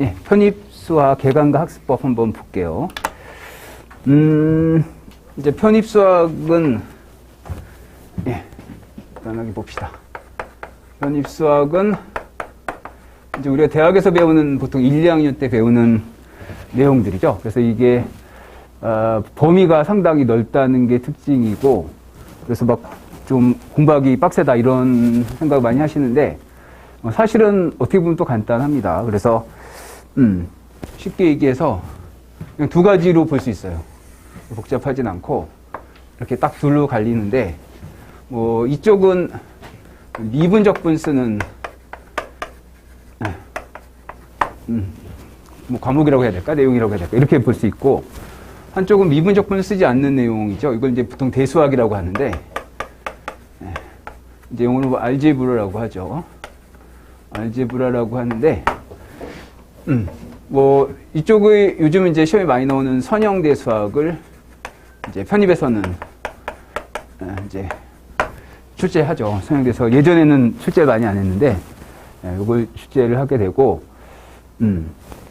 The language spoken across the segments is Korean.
예, 편입수학 개관과 학습법 한번 볼게요. 이제 편입수학은, 예, 간단하게 봅시다. 편입수학은 이제 우리가 대학에서 배우는 보통 1, 2학년 때 배우는 내용들이죠. 그래서 이게, 범위가 상당히 넓다는 게 특징이고, 그래서 막 좀 공부하기 빡세다 이런 생각 많이 하시는데, 사실은 어떻게 보면 또 간단합니다. 그래서, 쉽게 얘기해서 그냥 두 가지로 볼 수 있어요. 복잡하진 않고, 이렇게 딱 둘로 갈리는데, 뭐, 이쪽은 미분적분 쓰는, 뭐, 과목이라고 해야 될까? 내용이라고 해야 될까? 이렇게 볼 수 있고, 한쪽은 미분적분을 쓰지 않는 내용이죠. 이걸 이제 보통 대수학이라고 하는데, 이제 영어로 뭐 알제브라라고 하죠. 알제브라라고 하는데, 뭐, 이쪽의 요즘 이제 시험에 많이 나오는 선형대 수학을 이제 편입에서는 이제 출제하죠. 선형대 수학. 예전에는 출제를 많이 안 했는데, 이걸 출제를 하게 되고,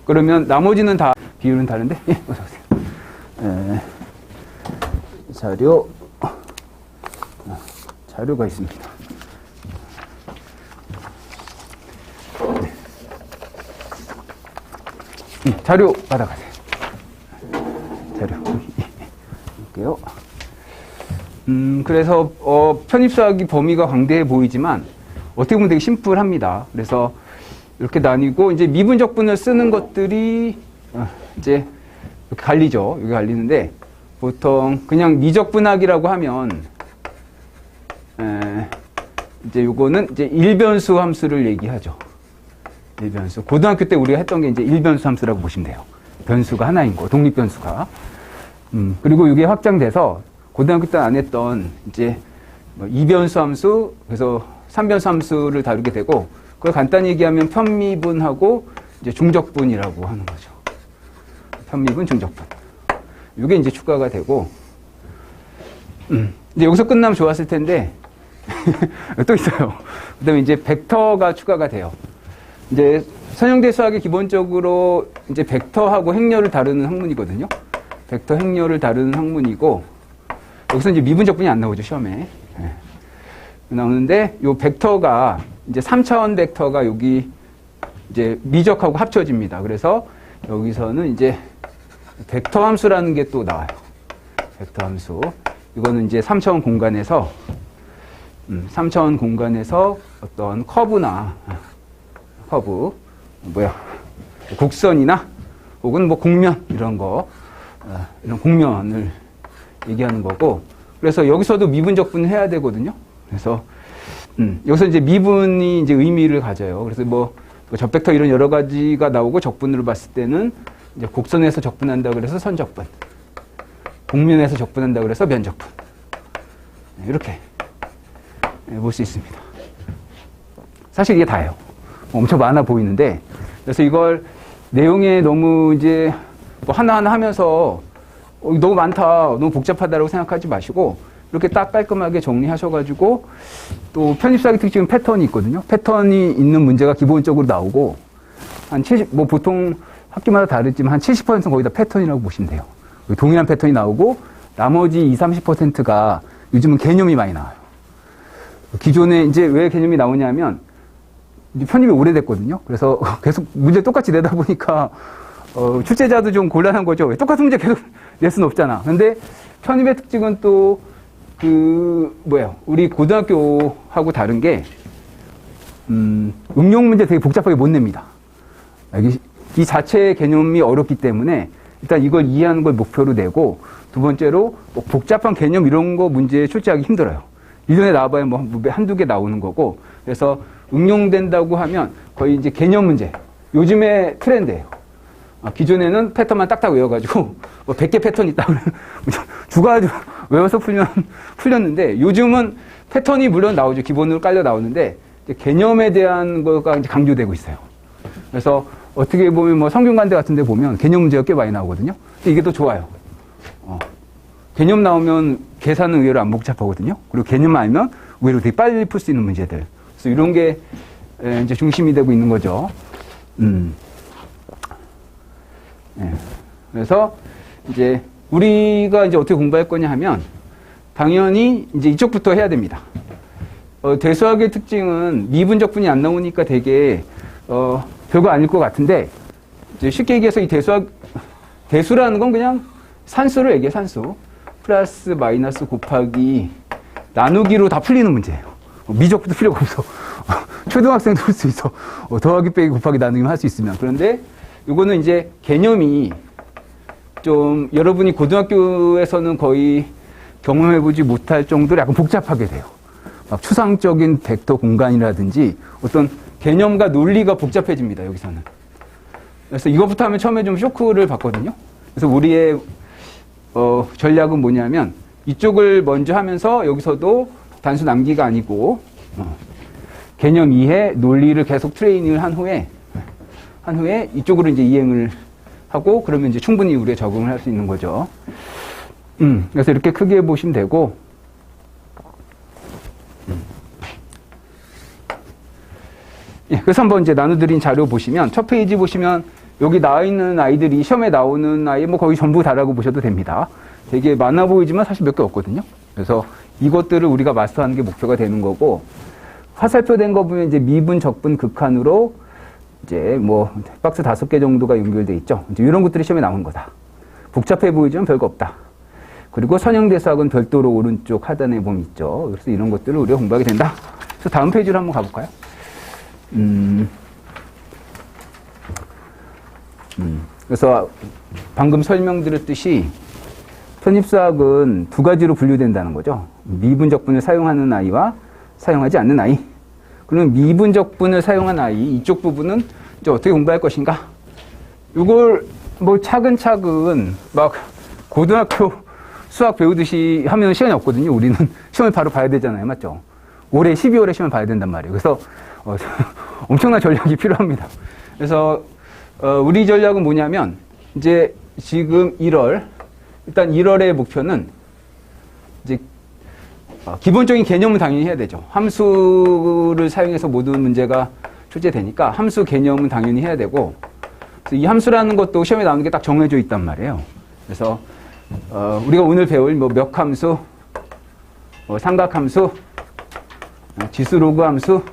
그러면 나머지는 다 비율은 다른데, 예, 어서오세요. 자료가 있습니다. 자료 받아가세요. 자료. 볼게요. 그래서, 편입수학이 범위가 광대해 보이지만, 어떻게 보면 되게 심플합니다. 그래서, 이렇게 나뉘고, 이제 미분적분을 쓰는 것들이, 이제, 이렇게 갈리죠. 여기 갈리는데, 보통, 그냥 미적분학이라고 하면, 이제 요거는 이제 일변수 함수를 얘기하죠. 일변수. 고등학교 때 우리가 했던 게 이제 일변수 함수라고 보시면 돼요. 변수가 하나인 거, 독립변수가. 그리고 이게 확장돼서 고등학교 때 안 했던 이제 뭐 이변수 함수, 그래서 삼변수 함수를 다루게 되고, 그걸 간단히 얘기하면 편미분하고 이제 중적분이라고 하는 거죠. 편미분, 중적분. 이게 이제 추가가 되고, 이제 여기서 끝나면 좋았을 텐데, 또 있어요. 그 다음에 이제 벡터가 추가가 돼요. 이제 선형대 수학이 기본적으로 이제 벡터하고 행렬을 다루는 학문이거든요. 벡터 행렬을 다루는 학문이고, 여기서 이제 미분적분이 안 나오죠, 시험에. 네. 나오는데, 요 벡터가, 이제 3차원 벡터가 여기 이제 미적하고 합쳐집니다. 그래서 여기서는 이제 벡터 함수라는 게 또 나와요. 벡터 함수. 이거는 이제 3차원 공간에서, 3차원 공간에서 어떤 곡선이나 혹은 뭐 곡면, 이런 거, 이런 곡면을 얘기하는 거고, 그래서 여기서도 미분적분을 해야 되거든요. 그래서, 여기서 이제 미분이 이제 의미를 가져요. 그래서 뭐, 접벡터 이런 여러 가지가 나오고 적분으로 봤을 때는 이제 곡선에서 적분한다 그래서 선적분, 곡면에서 적분한다 그래서 면적분. 이렇게 볼 수 있습니다. 사실 이게 다예요. 엄청 많아 보이는데, 그래서 이걸 내용에 너무 이제 뭐 하나하나 하면서 너무 많다, 너무 복잡하다라고 생각하지 마시고, 이렇게 딱 깔끔하게 정리하셔가지고, 또 편입수학의 특징은 패턴이 있거든요. 패턴이 있는 문제가 기본적으로 나오고, 한 70, 뭐 보통 학기마다 다르지만 한 70%는 거의 다 패턴이라고 보시면 돼요. 동일한 패턴이 나오고, 나머지 20, 30%가 요즘은 개념이 많이 나와요. 기존에 이제 왜 개념이 나오냐면, 편입이 오래됐거든요. 그래서 계속 문제 똑같이 내다 보니까, 출제자도 좀 곤란한 거죠. 왜 똑같은 문제 계속 낼 수는 없잖아. 근데 편입의 특징은 또, 우리 고등학교하고 다른 게, 응용 문제 되게 복잡하게 못 냅니다. 이 자체의 개념이 어렵기 때문에, 일단 이걸 이해하는 걸 목표로 내고, 두 번째로, 뭐 복잡한 개념 이런 거 문제에 출제하기 힘들어요. 1년에 나와봐야 뭐 한두 개 나오는 거고, 그래서 응용된다고 하면 거의 이제 개념 문제. 요즘의 트렌드예요. 기존에는 패턴만 딱딱 외워가지고, 뭐 100개 패턴 있다 그러면, 주가지고 외워서 풀렸는데, 요즘은 패턴이 물론 나오죠. 기본으로 깔려 나오는데, 개념에 대한 거가 이제 강조되고 있어요. 그래서 어떻게 보면 뭐 성균관대 같은 데 보면 개념 문제가 꽤 많이 나오거든요. 근데 이게 또 좋아요. 개념 나오면 계산은 의외로 안 복잡하거든요. 그리고 개념만 알면 의외로 되게 빨리 풀 수 있는 문제들. 그래서 이런 게 이제 중심이 되고 있는 거죠. 그래서 이제 우리가 이제 어떻게 공부할 거냐 하면 당연히 이제 이쪽부터 해야 됩니다. 대수학의 특징은 미분적분이 안 나오니까 되게 별거 아닐 것 같은데 이제 쉽게 얘기해서 이 대수라는 건 그냥 산수를 얘기해. 산수 플러스 마이너스 곱하기 나누기로 다 풀리는 문제예요. 미적분도 필요가 없어. 초등학생도 할 수 있어. 더하기 빼기 곱하기 나누기만 할 수 있으면. 그런데 이거는 이제 개념이 좀 여러분이 고등학교에서는 거의 경험해보지 못할 정도로 약간 복잡하게 돼요. 막 추상적인 벡터 공간이라든지 어떤 개념과 논리가 복잡해집니다. 여기서는. 그래서 이것부터 하면 처음에 좀 쇼크를 받거든요. 그래서 우리의 전략은 뭐냐면 이쪽을 먼저 하면서 여기서도 단수 남기가 아니고 개념 이해, 논리를 계속 트레이닝을 한 후에 이쪽으로 이제 이행을 하고 그러면 이제 충분히 우리가 적응을 할 수 있는 거죠. 그래서 이렇게 크게 보시면 되고 예, 그래서 한번 이제 나눠드린 자료 보시면 첫 페이지 보시면 여기 나와 있는 아이들이 시험에 나오는 아이 뭐 거의 전부 다라고 보셔도 됩니다. 되게 많아 보이지만 사실 몇 개 없거든요. 그래서 이것들을 우리가 마스터하는 게 목표가 되는 거고 화살표 된 거 보면 이제 미분, 적분, 극한으로 이제 뭐 박스 5개 정도가 연결돼 있죠. 이제 이런 것들이 시험에 나오는 거다. 복잡해 보이지만 별거 없다. 그리고 선형대수학은 별도로 오른쪽 하단에 보면 있죠. 그래서 이런 것들을 우리가 공부하게 된다. 그래서 다음 페이지로 한번 가볼까요? 그래서 방금 설명드렸듯이 편입수학은 두 가지로 분류된다는 거죠. 미분적분을 사용하는 아이와 사용하지 않는 아이. 그러면 미분적분을 사용한 아이, 이쪽 부분은 이제 어떻게 공부할 것인가? 이걸 뭐 차근차근 막 고등학교 수학 배우듯이 하면 시간이 없거든요. 우리는 시험을 바로 봐야 되잖아요. 맞죠? 올해 12월에 시험을 봐야 된단 말이에요. 그래서 엄청난 전략이 필요합니다. 그래서 우리 전략은 뭐냐면 이제 지금 1월 일단 1월의 목표는 이제 기본적인 개념은 당연히 해야 되죠. 함수를 사용해서 모든 문제가 출제되니까 함수 개념은 당연히 해야 되고 그래서 이 함수라는 것도 시험에 나오는 게 딱 정해져 있단 말이에요. 그래서 우리가 오늘 배울 뭐 멱함수, 삼각함수, 지수로그 함수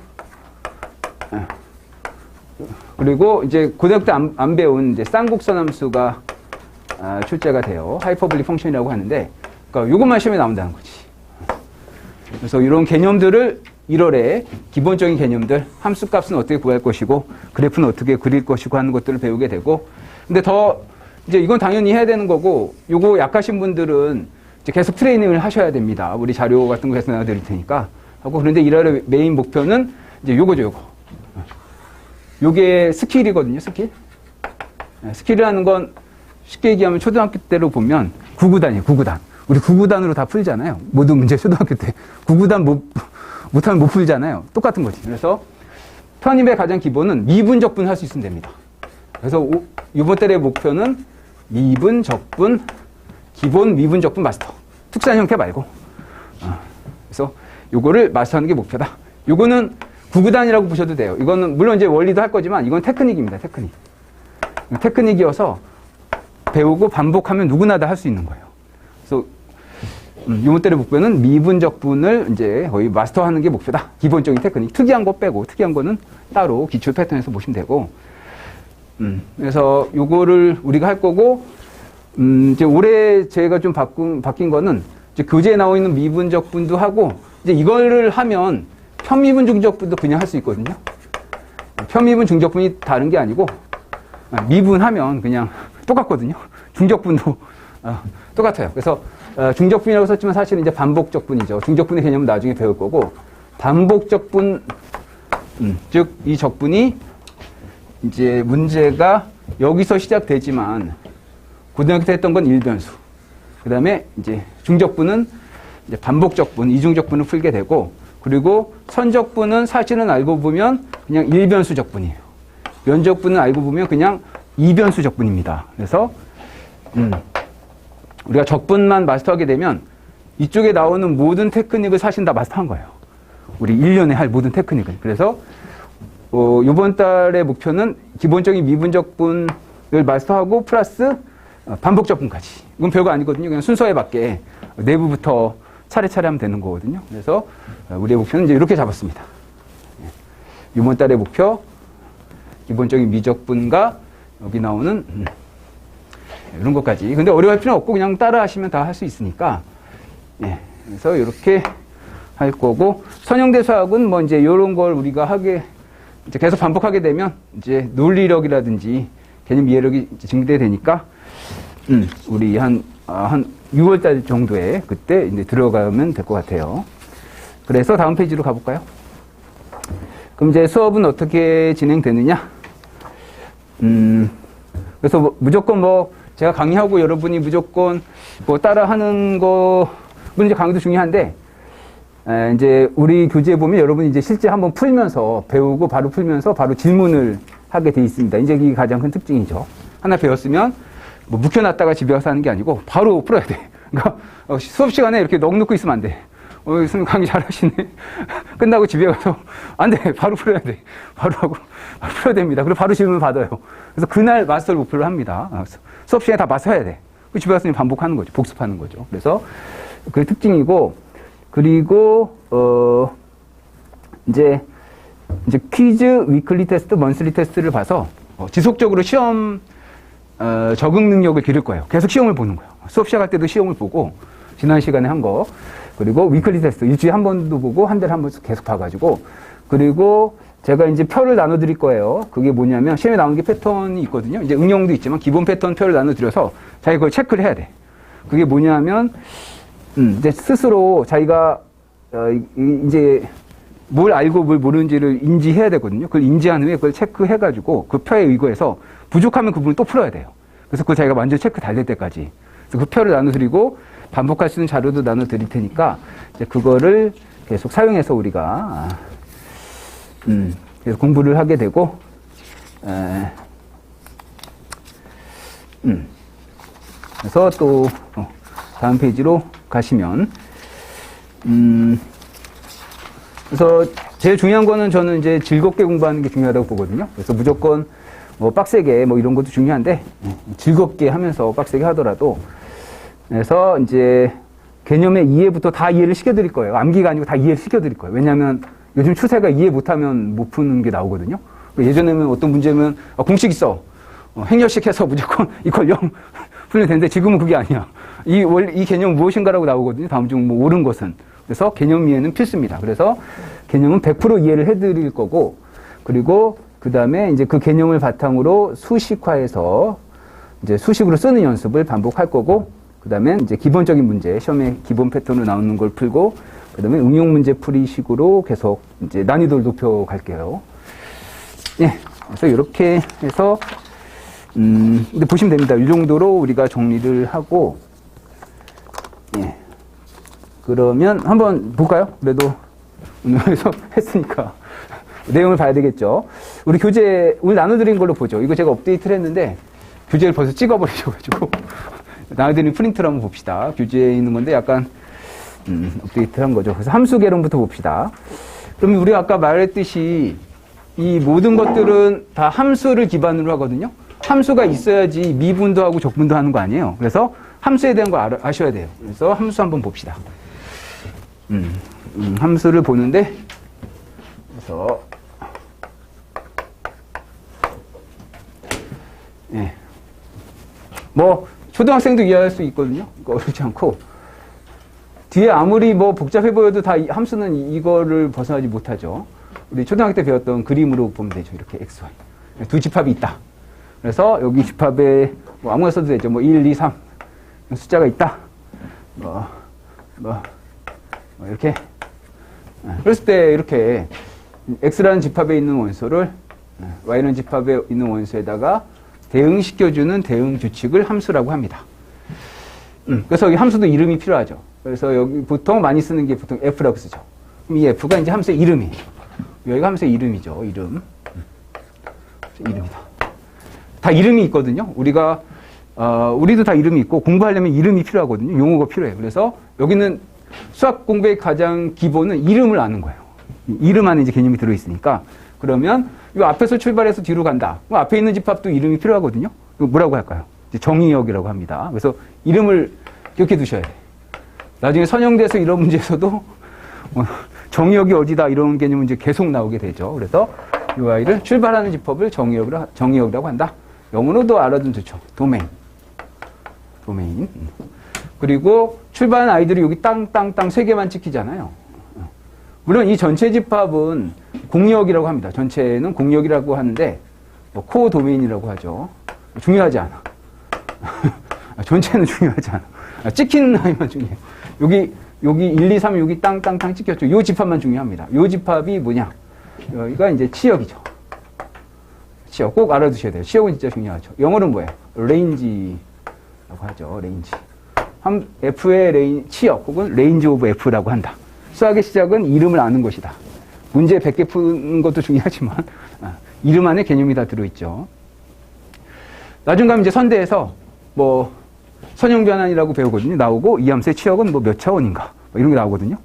그리고 이제 고등학교 때 안 배운 이제 쌍곡선 함수가 출제가 돼요. 하이퍼블릭 펑션이라고 하는데 그러니까 이것만 시험에 나온다는 거지. 그래서 이런 개념들을 1월에 기본적인 개념들, 함수값은 어떻게 구할 것이고 그래프는 어떻게 그릴 것이고 하는 것들을 배우게 되고 근데 더 이제 이건 당연히 해야 되는 거고 요거 약하신 분들은 이제 계속 트레이닝을 하셔야 됩니다. 우리 자료 같은 거 해서 나눠드릴 테니까 하고 그런데 1월의 메인 목표는 이제 요거죠, 요거. 요게 스킬이거든요, 스킬. 스킬이라는 건 쉽게 얘기하면 초등학교 때로 보면 9구단이에요, 9구단. 우리 9구단으로 다 풀잖아요. 모든 문제 초등학교 때. 9구단 못하면 못 풀잖아요. 똑같은 거지. 그래서 편입의 가장 기본은 미분적분 할 수 있으면 됩니다. 그래서 이번 달의 목표는 미분적분, 기본 미분적분 마스터. 특수한 형태 말고. 그래서 요거를 마스터하는 게 목표다. 요거는 9구단이라고 보셔도 돼요. 이거는 물론 이제 원리도 할 거지만 이건 테크닉입니다. 테크닉. 테크닉이어서 배우고 반복하면 누구나 다 할 수 있는 거예요. 그래서 이번 달의 목표는 미분적분을 이제 거의 마스터하는 게 목표다. 기본적인 테크닉. 특이한 거 빼고 특이한 거는 따로 기출 패턴에서 보시면 되고. 그래서 요거를 우리가 할 거고 이제 올해 제가 좀 바뀐 거는 이제 교재에 나와 있는 미분적분도 하고 이제 이거를 하면 편미분 중적분도 그냥 할 수 있거든요. 편미분 중적분이 다른 게 아니고 미분하면 그냥 똑같거든요. 중적분도 똑같아요. 그래서 중적분이라고 썼지만 사실은 이제 반복적분이죠. 중적분의 개념은 나중에 배울 거고 반복적분 즉 이 적분이 이제 문제가 여기서 시작되지만 고등학교 때 했던 건 일변수. 그 다음에 이제 중적분은 이제 반복적분, 이중적분을 풀게 되고 그리고 선적분은 사실은 알고 보면 그냥 일변수 적분이에요. 면적분은 알고 보면 그냥 이변수 적분입니다. 그래서 우리가 적분만 마스터하게 되면 이쪽에 나오는 모든 테크닉을 사실 다 마스터한 거예요. 우리 1년에 할 모든 테크닉을. 그래서 이번 달의 목표는 기본적인 미분적분을 마스터하고 플러스 반복적분까지. 이건 별거 아니거든요. 그냥 순서에 맞게 내부부터 차례차례 하면 되는 거거든요. 그래서 우리의 목표는 이제 이렇게 잡았습니다. 이번 달의 목표, 기본적인 미적분과 여기 나오는 이런 것까지. 근데 어려워할 필요는 없고 그냥 따라 하시면 다 할 수 있으니까. 예. 그래서 이렇게 할 거고, 선형대수학은 뭐 이제 이런 걸 우리가 이제 계속 반복하게 되면 이제 논리력이라든지 개념 이해력이 증대되니까 우리 한 6월달 정도에 그때 이제 들어가면 될 것 같아요. 그래서 다음 페이지로 가볼까요? 그럼 이제 수업은 어떻게 진행되느냐? 그래서 무조건 제가 강의하고 여러분이 무조건 따라하는 거, 이제 강의도 중요한데, 이제 우리 교재에 보면 여러분이 이제 실제 한번 풀면서 배우고 바로 풀면서 바로 질문을 하게 돼 있습니다. 이제 이게 가장 큰 특징이죠. 하나 배웠으면 묵혀놨다가 집에 가서 하는 게 아니고 바로 풀어야 돼. 그러니까 수업 시간에 이렇게 넉넉히 있으면 안 돼. 교수님 강의 잘하시네. 끝나고 집에 가서 안 돼. 바로 풀어야 돼. 바로 하고 바로 풀어야 됩니다. 그리고 바로 질문을 받아요. 그래서 그날 마스터를 목표로 합니다. 수업 시간에 다 마스터해야 돼. 집에 가서 반복하는 거죠. 복습하는 거죠. 그래서 그게 특징이고, 그리고 이제 퀴즈, 위클리 테스트, 먼슬리 테스트를 봐서 지속적으로 시험 적응 능력을 기를 거예요. 계속 시험을 보는 거예요. 수업 시작할 때도 시험을 보고, 지난 시간에 한 거, 그리고 위클리 테스트 일주일에 한 번도 보고 한 달에 한 번씩 계속 봐가지고, 그리고 제가 이제 표를 나눠드릴 거예요. 그게 뭐냐면 시험에 나오는 게 패턴이 있거든요. 이제 응용도 있지만 기본 패턴 표를 나눠드려서 자기가 그걸 체크를 해야 돼. 그게 뭐냐면 이제 스스로 자기가 이제 뭘 알고 뭘 모르는지를 인지해야 되거든요. 그걸 인지한 후에 그걸 체크해가지고 그 표에 의거해서 부족하면 그 부분을 또 풀어야 돼요. 그래서 그걸 자기가 완전 체크 다 될 때까지. 그래서 그 표를 나눠드리고 반복할 수 있는 자료도 나눠드릴 테니까 이제 그거를 계속 사용해서 우리가 그래서 공부를 하게 되고, 그래서 또 다음 페이지로 가시면, 그래서 제일 중요한 거는 저는 이제 즐겁게 공부하는 게 중요하다고 보거든요. 그래서 무조건 빡세게 이런 것도 중요한데 즐겁게 하면서 빡세게 하더라도, 그래서 이제 개념의 이해부터 다 이해를 시켜드릴 거예요. 암기가 아니고 다 이해를 시켜드릴 거예요. 왜냐하면 요즘 추세가 이해 못하면 못 푸는 게 나오거든요. 예전에는 어떤 문제면 공식 있어. 행렬식 해서 무조건 이걸 0 풀면 되는데 지금은 그게 아니야. 이 개념은 무엇인가라고 나오거든요. 다음 중 옳은 것은. 그래서 개념 이해는 필수입니다. 그래서 개념은 100% 이해를 해드릴 거고, 그리고 그 다음에 이제 그 개념을 바탕으로 수식화해서 이제 수식으로 쓰는 연습을 반복할 거고, 그 다음에 이제 기본적인 문제, 시험에 기본 패턴으로 나오는 걸 풀고, 그 다음에 응용 문제 풀이식으로 계속 이제 난이도를 높여 갈게요. 예. 그래서 이렇게 해서, 근데 보시면 됩니다. 이 정도로 우리가 정리를 하고, 예. 그러면 한번 볼까요? 그래도 오늘에서 했으니까. 내용을 봐야 되겠죠. 우리 교재, 오늘 나눠드린 걸로 보죠. 이거 제가 업데이트를 했는데, 교재를 벌써 찍어버리셔가지고, 나눠드린 프린트를 한번 봅시다. 교재에 있는 건데 약간, 업데이트 한 거죠. 그래서 함수 개론부터 봅시다. 그러면 우리가 아까 말했듯이 이 모든 것들은 다 함수를 기반으로 하거든요. 함수가 있어야지 미분도 하고 적분도 하는 거 아니에요. 그래서 함수에 대한 거 아셔야 돼요. 그래서 함수 한번 봅시다. 함수를 보는데, 그래서, 예. 초등학생도 이해할 수 있거든요. 어렵지 않고. 뒤에 아무리 복잡해 보여도 다 함수는 이거를 벗어나지 못하죠. 우리 초등학교 때 배웠던 그림으로 보면 되죠. 이렇게 x, y. 두 집합이 있다. 그래서 여기 집합에 아무나 써도 되죠. 1, 2, 3. 숫자가 있다. 이렇게. 그랬을 때 이렇게 x라는 집합에 있는 원소를 y라는 집합에 있는 원소에다가 대응시켜주는 대응 규칙을 함수라고 합니다. 그래서 이 함수도 이름이 필요하죠. 그래서 여기 보통 많이 쓰는 게 보통 f라고 쓰죠. 그럼 이 f가 이제 함수의 이름이에요. 여기가 함수의 이름이죠. 이름. 이름이다. 다 이름이 있거든요. 우리도 다 이름이 있고 공부하려면 이름이 필요하거든요. 용어가 필요해요. 그래서 여기는 수학 공부의 가장 기본은 이름을 아는 거예요. 이름 안에 이제 개념이 들어있으니까. 그러면 이 앞에서 출발해서 뒤로 간다. 앞에 있는 집합도 이름이 필요하거든요. 이거 뭐라고 할까요? 정의역이라고 합니다. 그래서 이름을 기억해 두셔야 돼요. 나중에 선형대수 이런 문제에서도 정의역이 어디다 이런 개념은 이제 계속 나오게 되죠. 그래서 이 아이를 출발하는 집합을 정의역이라고 한다. 영어로도 알아두면 좋죠. 도메인. 그리고 출발하는 아이들이 여기 땅 세 개만 찍히잖아요. 물론 이 전체 집합은 공역이라고 합니다. 전체는 공역이라고 하는데 뭐 코어 도메인이라고 하죠. 중요하지 않아. 전체는 중요하지 않아. 찍히는 아이만 중요해요. 여기 1, 2, 3 여기 땅 찍혔죠. 이 집합만 중요합니다. 이 집합이 뭐냐? 여기가 이제 치역이죠. 치역 꼭 알아두셔야 돼요. 치역은 진짜 중요하죠. 영어는 뭐예요? 레인지라고 하죠. 레인지. F의 치역 혹은 레인지 오브 F라고 한다. 수학의 시작은 이름을 아는 것이다. 문제 100개 푸는 것도 중요하지만 이름 안에 개념이 다 들어있죠. 나중 가면 이제 선대에서 뭐 선형변환이라고 배우거든요. 나오고 이 함수의 치역은 뭐 몇 차원인가 뭐 이런 게 나오거든요.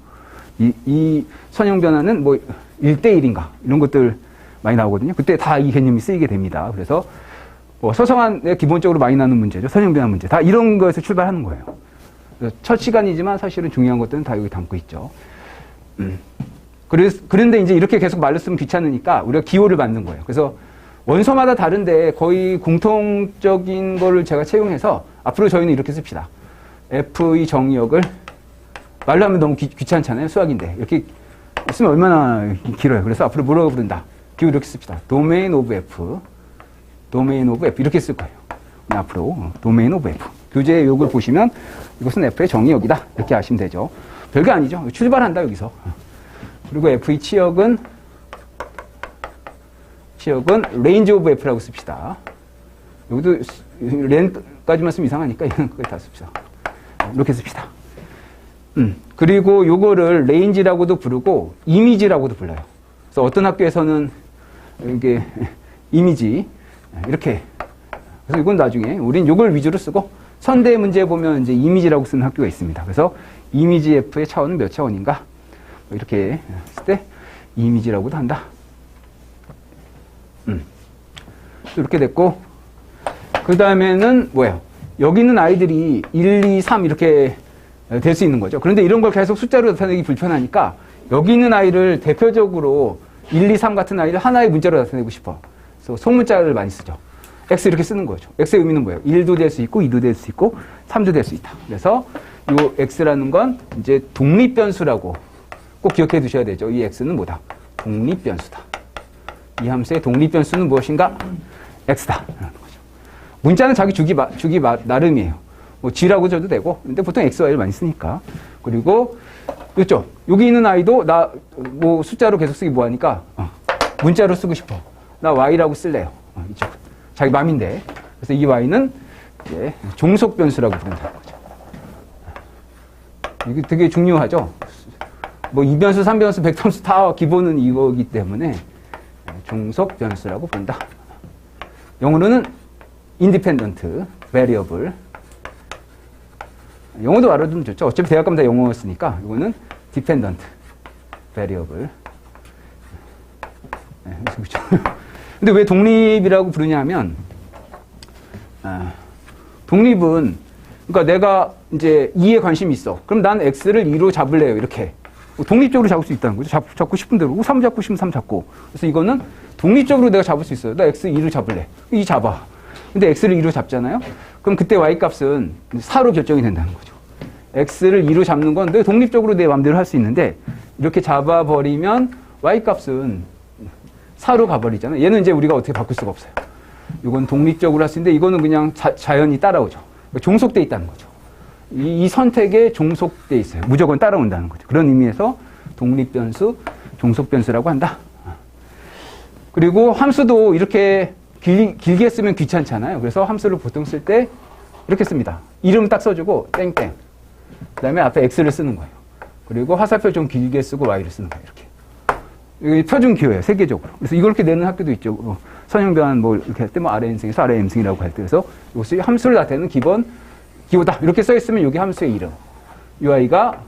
이 선형변환은 뭐 1대1인가 이런 것들 많이 나오거든요. 그때 다 이 개념이 쓰이게 됩니다. 그래서 뭐 서성한에 기본적으로 많이 나오는 문제죠. 선형변환 문제. 다 이런 거에서 출발하는 거예요. 첫 시간이지만 사실은 중요한 것들은 다 여기 담고 있죠. 그런데 이제 이렇게 계속 말로 쓰면 귀찮으니까 우리가 기호를 만든 거예요. 그래서 원소마다 다른데 거의 공통적인 거를 제가 채용해서 앞으로 저희는 이렇게 씁시다. F의 정의역을 말로 하면 너무 귀찮잖아요. 수학인데. 이렇게 쓰면 얼마나 길어요. 그래서 앞으로 뭐라고 부른다. 기호 이렇게 씁시다. 도메인 오브 F. 도메인 오브 F. 이렇게 쓸 거예요. 앞으로 도메인 오브 F. 교재의 욕을 보시면 이것은 F의 정의역이다. 이렇게 아시면 되죠. 별게 아니죠. 출발한다 여기서. 그리고 F의 치역은 레인지 오브 F라고 씁시다. 여기도 렌까지만 쓰면 이상하니까 이런 거에 다 씁시다. 이렇게 씁시다. 그리고 요거를 레인지라고도 부르고 이미지라고도 불러요. 그래서 어떤 학교에서는 이게 이미지 이렇게. 그래서 이건 나중에 우린 요걸 위주로 쓰고 선대 문제 보면 이제 이미지라고 쓰는 학교가 있습니다. 그래서 이미지 F의 차원은 몇 차원인가? 뭐 이렇게 쓸 때 이미지라고도 한다. 이렇게 됐고, 그 다음에는 뭐예요? 여기 있는 아이들이 1, 2, 3 이렇게 될 수 있는 거죠. 그런데 이런 걸 계속 숫자로 나타내기 불편하니까 여기 있는 아이를 대표적으로 1, 2, 3 같은 아이를 하나의 문자로 나타내고 싶어. 그래서 소문자를 많이 쓰죠. X 이렇게 쓰는 거죠. X의 의미는 뭐예요? 1도 될 수 있고, 2도 될 수 있고, 3도 될 수 있다. 그래서 이 X라는 건 이제 독립변수라고 꼭 기억해 두셔야 되죠. 이 X는 뭐다? 독립변수다. 이 함수의 독립변수는 무엇인가? X다. 라는 거죠. 문자는 자기 주기 나름이에요. 뭐 G라고 줘도 되고, 근데 보통 X, Y를 많이 쓰니까. 그리고, 그렇죠. 여기 있는 아이도 뭐 숫자로 계속 쓰기 뭐하니까, 문자로 쓰고 싶어. 나 Y라고 쓸래요. 이쪽. 자기 맘인데. 그래서 이 Y는 이제 종속변수라고 부른다는 거죠. 이게 되게 중요하죠. 뭐 2변수, 3변수, 백변수 다 기본은 이거기 때문에 종속변수라고 부른다. 영어로는 independent variable. 영어도 알아두면 좋죠. 어차피 대학 가면 다 영어였으니까 이거는 dependent variable. 네, 그렇죠. 근데 왜 독립이라고 부르냐면, 독립은, 그러니까 내가 이제 2에 관심이 있어. 그럼 난 X를 2로 잡을래요. 이렇게. 독립적으로 잡을 수 있다는 거죠. 잡고 싶은 대로. 3 잡고 싶으면 3 잡고. 그래서 이거는 독립적으로 내가 잡을 수 있어요. 나 X 2를 잡을래. 2 잡아. 근데 X를 2로 잡잖아요? 그럼 그때 Y 값은 4로 결정이 된다는 거죠. X를 2로 잡는 건 내가 독립적으로 내 마음대로 할 수 있는데, 이렇게 잡아버리면 Y 값은 4로 가버리잖아요. 얘는 이제 우리가 어떻게 바꿀 수가 없어요. 이건 독립적으로 할 수 있는데, 이거는 그냥 자연히 따라오죠. 종속돼 있다는 거죠. 이 선택에 종속돼 있어요. 무조건 따라온다는 거죠. 그런 의미에서 독립변수, 종속변수라고 한다. 그리고 함수도 이렇게 길게 쓰면 귀찮잖아요. 그래서 함수를 보통 쓸 때 이렇게 씁니다. 이름 딱 써주고 땡땡. 그 다음에 앞에 X를 쓰는 거예요. 그리고 화살표 좀 길게 쓰고 Y를 쓰는 거예요. 이렇게. 이게 표준 기호예요. 세계적으로. 그래서 이걸 이렇게 내는 학교도 있죠. 선형변환 뭐 이렇게 할 때 뭐 RN승에서 RM승이라고 할 때. 그래서 이것이 함수를 나타내는 기본 기호다. 이렇게 써 있으면 이게 함수의 이름. 이 아이가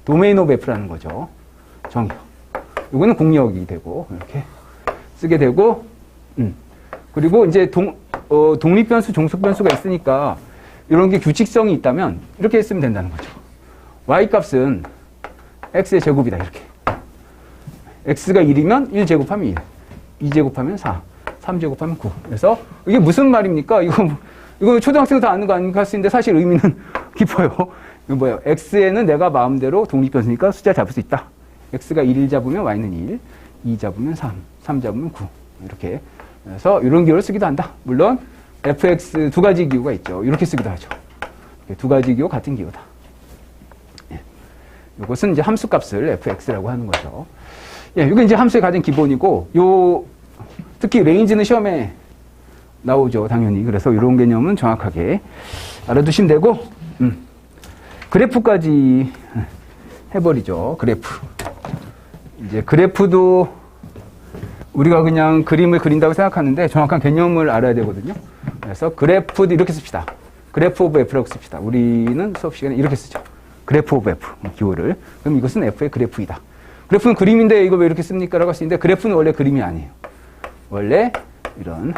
도메인 오브 F라는 거죠. 정의역. 이거는 공역이 되고 이렇게 쓰게 되고, 그 그리고 이제 독립변수, 종속변수가 있으니까 이런 게 규칙성이 있다면 이렇게 쓰면 된다는 거죠. y 값은 x의 제곱이다, 이렇게. x가 1이면 1 제곱하면 1, 2 제곱하면 4, 3 제곱하면 9. 그래서 이게 무슨 말입니까? 이거 초등학생도 다 아는 거 아닌가 할 수 있는데 사실 의미는 깊어요. 이거 뭐예요? x에는 내가 마음대로 독립변수니까 숫자 잡을 수 있다. x가 1 잡으면 y는 1, 2 잡으면 3, 3 잡으면 9. 이렇게. 그래서 이런 기호를 쓰기도 한다. 물론 fx 두 가지 기호가 있죠. 이렇게 쓰기도 하죠. 두 가지 기호 같은 기호다. 예. 이것은 이제 함수 값을 fx라고 하는 거죠. 예, 이게 이제 함수의 가장 기본이고, 특히 레인지는 시험에 나오죠, 당연히. 그래서 이런 개념은 정확하게 알아두시면 되고, 그래프까지 해버리죠. 그래프. 이제 그래프도 우리가 그냥 그림을 그린다고 생각하는데 정확한 개념을 알아야 되거든요. 그래서 그래프도 이렇게 씁시다. 그래프 오브 f라고 씁시다. 우리는 수업 시간에 이렇게 쓰죠. 그래프 오브 f, 기호를. 그럼 이것은 f의 그래프이다. 그래프는 그림인데 이거 왜 이렇게 씁니까? 라고 할 수 있는데 그래프는 원래 그림이 아니에요. 원래 이런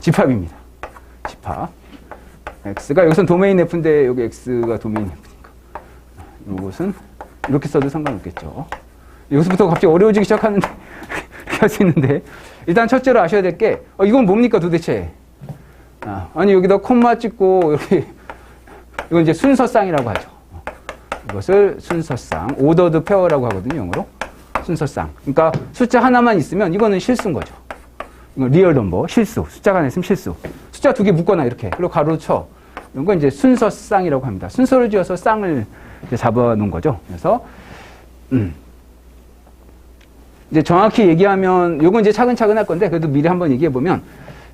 집합입니다. 집합. x가 여기서는 도메인 f인데 여기 x가 도메인 f니까. 이것은 이렇게 써도 상관없겠죠. 여기서부터 갑자기 어려워지기 시작하는데 이렇게 할 수 있는데 일단 첫째로 아셔야 될 게 이건 뭡니까 도대체? 아니 여기다 콤마 찍고 이렇게 이건 이제 순서쌍이라고 하죠. 이것을 순서쌍, 오더드 페어라고 하거든요, 영어로. 순서쌍. 그러니까 숫자 하나만 있으면 이거는 실수인 거죠. 이건 리얼 넘버, 실수. 숫자가 하나 있으면 실수. 숫자 두 개 묶거나 이렇게. 그리고 가로로 쳐. 이런 건 이제 순서쌍이라고 합니다. 순서를 지어서 쌍을 이제 잡아놓은 거죠. 그래서, 이제 정확히 얘기하면, 요건 이제 차근차근 할 건데, 그래도 미리 한번 얘기해보면,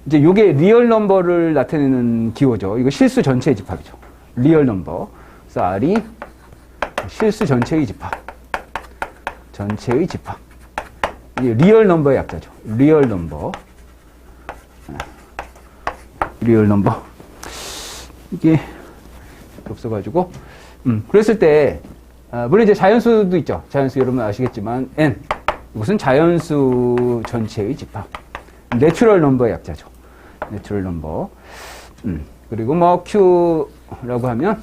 이제 요게 리얼 넘버를 나타내는 기호죠. 이거 실수 전체의 집합이죠. 리얼 넘버. 그래서 R이 실수 전체의 집합. 전체의 집합. 이게 리얼 넘버의 약자죠. 리얼 넘버. 리얼 넘버. 이게 없어가지고. 그랬을 때, 물론 이제 자연수도 있죠. 자연수 여러분 아시겠지만, N. 이것은 자연수 전체의 집합. 내추럴 넘버의 약자죠. 내추럴 넘버. 그리고 뭐, Q라고 하면,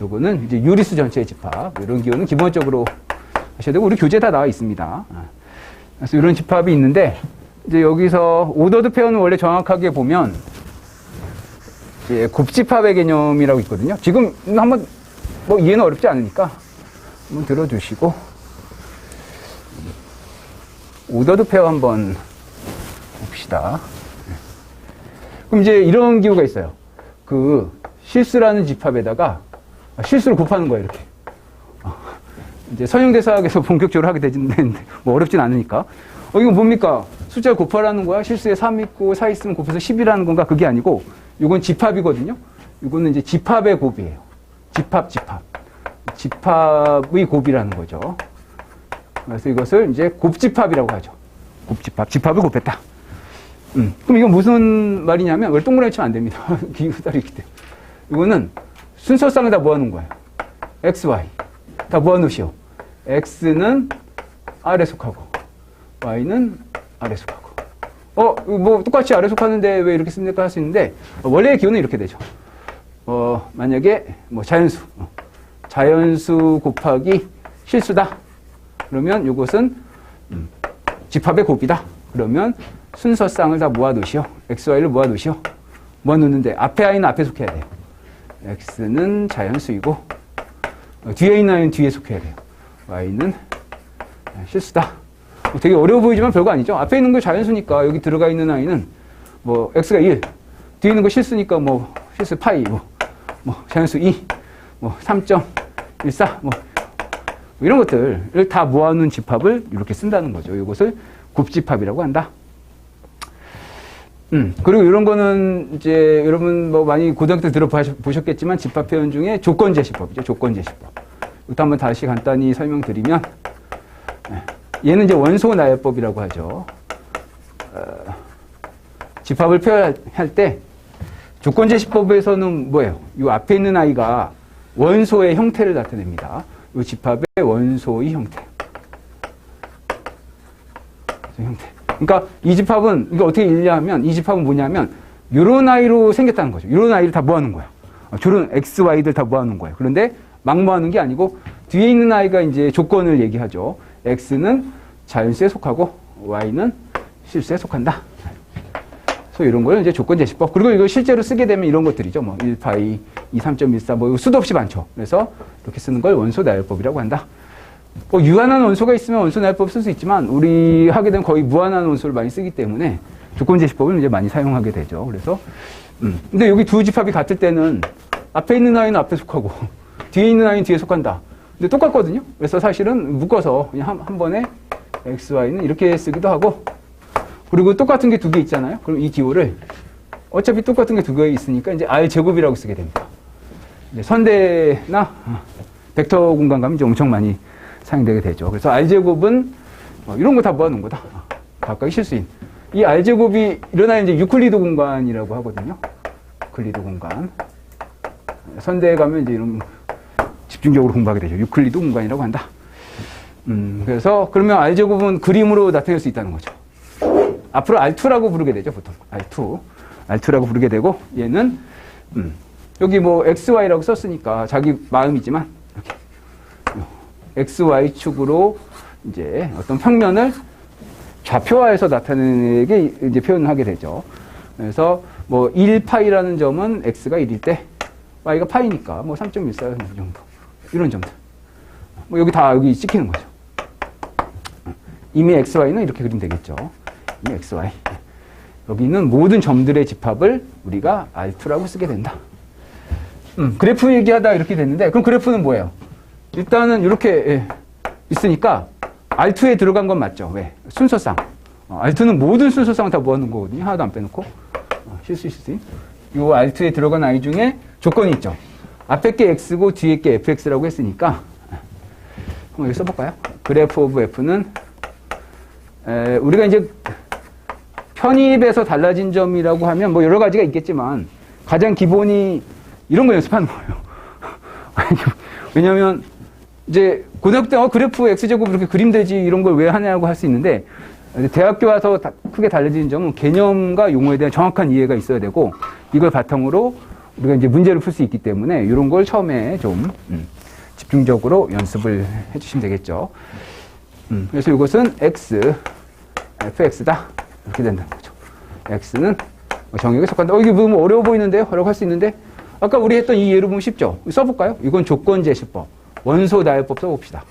요거는 이제 유리수 전체의 집합. 이런 기호는 기본적으로 하셔야 되고, 우리 교재에 다 나와 있습니다. 그래서 이런 집합이 있는데, 이제 여기서 오더드 페어는 원래 정확하게 보면, 이제 곱집합의 개념이라고 있거든요. 지금 한번, 뭐 이해는 어렵지 않으니까, 한번 들어주시고, 오더드 페어 한번 봅시다. 그럼 이제 이런 기호가 있어요. 실수라는 집합에다가, 실수를 곱하는 거예요, 이렇게. 이제 선형대사학에서 본격적으로 하게 되는데, 뭐 어렵진 않으니까. 이거 뭡니까? 숫자를 곱하라는 거야? 실수에 3 있고 4 있으면 곱해서 10이라는 건가? 그게 아니고, 이건 집합이거든요? 이거는 이제 집합의 곱이에요. 집합. 집합의 곱이라는 거죠. 그래서 이것을 이제 곱집합이라고 하죠. 곱집합. 집합을 곱했다. 그럼 이건 무슨 말이냐면, 원래 동그라미 치면 안 됩니다. 기후다리 있기 때문에. 이거는 순서쌍을 다 모아놓은 거예요. X, Y. 다 모아놓으시오. X는 R에 속하고, Y는 R에 속하고. 뭐, 똑같이 R에 속하는데 왜 이렇게 씁니까? 할 수 있는데, 원래의 기호는 이렇게 되죠. 만약에, 뭐, 자연수 곱하기 실수다. 그러면 이것은, 집합의 곱이다. 그러면 순서쌍을 다 모아놓으시오. X, Y를 모아놓으시오. 모아놓는데, 앞에 I는 앞에 속해야 돼요. X는 자연수이고, 뒤에 있는 I는 뒤에 속해야 돼요. Y는 실수다. 되게 어려워 보이지만 별거 아니죠. 앞에 있는 거 자연수니까 여기 들어가 있는 I는 뭐 X가 1, 뒤에 있는 거 실수니까 뭐 실수 파이, 뭐 자연수 2, 뭐 3.14, 뭐 이런 것들을 다 모아놓은 집합을 이렇게 쓴다는 거죠. 이것을 곱집합이라고 한다. 그리고 이런 거는 이제 여러분 뭐 많이 고등학교 때 들어보셨겠지만 집합 표현 중에 조건제시법이죠. 조건제시법. 이것도 한번 다시 간단히 설명드리면 얘는 이제 원소 나열법이라고 하죠. 집합을 표현할 때 조건제시법에서는 뭐예요? 이 앞에 있는 아이가 원소의 형태를 나타냅니다. 이 집합의 원소의 형태. 그러니까 이 집합은 이게 어떻게 읽냐면 이 집합은 뭐냐면 요런 아이로 생겼다는 거죠. 요런 아이를 다 모아놓은 거예요. 저런 x, y들 다 모아놓은 거예요. 그런데 막 모아놓은 게 아니고 뒤에 있는 아이가 이제 조건을 얘기하죠. x는 자연수에 속하고 y는 실수에 속한다. 그래서 이런 걸 이제 조건 제시법. 그리고 이거 실제로 쓰게 되면 이런 것들이죠. 뭐 1파이, 2, 3.14 뭐 수도 없이 많죠. 그래서 이렇게 쓰는 걸 원소 나열법이라고 한다. 뭐 유한한 원소가 있으면 원소 나열법 쓸 수 있지만 우리 하게 되면 거의 무한한 원소를 많이 쓰기 때문에 조건 제시법을 이제 많이 사용하게 되죠. 그래서 근데 여기 두 집합이 같을 때는 앞에 있는 아이는 앞에 속하고 뒤에 있는 아이는 뒤에 속한다. 근데 똑같거든요. 그래서 사실은 묶어서 그냥 한 번에 x, y는 이렇게 쓰기도 하고 그리고 똑같은 게 두 개 있잖아요. 그럼 이 기호를 어차피 똑같은 게 두 개 있으니까 이제 r 제곱이라고 쓰게 됩니다. 이제 선대나 벡터 공간 가면 이제 엄청 많이 사용되게 되죠. 그래서 r 제곱은 이런 거 다 모아놓은 거다. 각각의 실수인. 이 r 제곱이 일어나는 이제 유클리드 공간이라고 하거든요. 유클리드 공간. 선대에 가면 이제 이런 집중적으로 공부하게 되죠. 유클리드 공간이라고 한다. 그래서 그러면 r 제곱은 그림으로 나타낼 수 있다는 거죠. 앞으로 R2라고 부르게 되죠, 보통. R2라고 부르게 되고, 얘는, 여기 뭐, XY라고 썼으니까 자기 마음이지만, 이렇게. XY축으로 이제 어떤 평면을 좌표화해서 나타내게 이제 표현을 하게 되죠. 그래서 뭐, 1파이라는 점은 X가 1일 때, Y가 파이니까 뭐 3.14 정도. 이런 점들. 뭐, 여기 찍히는 거죠. 이미 XY는 이렇게 그리면 되겠죠. XY. 여기 있는 모든 점들의 집합을 우리가 R2라고 쓰게 된다. 그래프 얘기하다 이렇게 됐는데, 그럼 그래프는 뭐예요? 일단은 이렇게 있으니까 R2에 들어간 건 맞죠? 왜? 순서상. R2는 모든 순서상을 다 모아놓은 거거든요. 하나도 안 빼놓고. 실수. 이 R2에 들어간 I 중에 조건이 있죠. 앞에 게 X고 뒤에 게 FX라고 했으니까, 한번 여기 써볼까요? 그래프 오브 F는, 우리가 이제 편입에서 달라진 점이라고 하면 뭐 여러 가지가 있겠지만 가장 기본이 이런 거 연습하는 거예요. 왜냐면 이제 고등학교 때 그래프 X제곱 이렇게 그림 되지 이런 걸 왜 하냐고 할 수 있는데 대학교 와서 크게 달라진 점은 개념과 용어에 대한 정확한 이해가 있어야 되고 이걸 바탕으로 우리가 이제 문제를 풀 수 있기 때문에 이런 걸 처음에 좀 집중적으로 연습을 해주시면 되겠죠. 그래서 이것은 X, fx다. 이렇게 된다는 거죠. x는 정역에 속한다. 이게 뭐 어려워 보이는데요? 라고 할 수 있는데, 아까 우리 했던 이 예로 보면 쉽죠? 써볼까요? 이건 조건 제시법. 원소 나열법 써봅시다.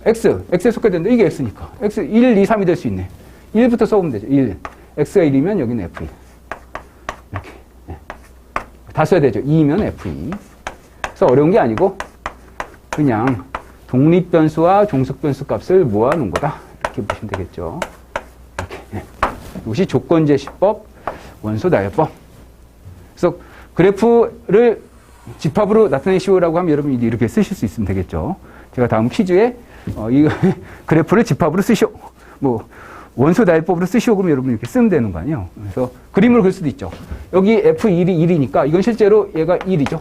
x에 속해야 되는데, 이게 x니까. x 1, 2, 3이 될 수 있네. 1부터 써보면 되죠. 1. x가 1이면 여기는 f1. 이렇게. 다 써야 되죠. 2면 f2. 그래서 어려운 게 아니고, 그냥 독립변수와 종속변수 값을 모아놓은 거다. 이렇게 보시면 되겠죠. 이것이 조건제시법, 원소 나열법. 그래서 그래프를 집합으로 나타내시오라고 하면 여러분이 이렇게 쓰실 수 있으면 되겠죠. 제가 다음 퀴즈에 이 그래프를 집합으로 쓰시오. 뭐 원소 나열법으로 쓰시오 그러면 여러분이 이렇게 쓰면 되는 거 아니에요. 그래서 그림으로 그릴 수도 있죠. 여기 F1이 1이니까 이건 실제로 얘가 1이죠.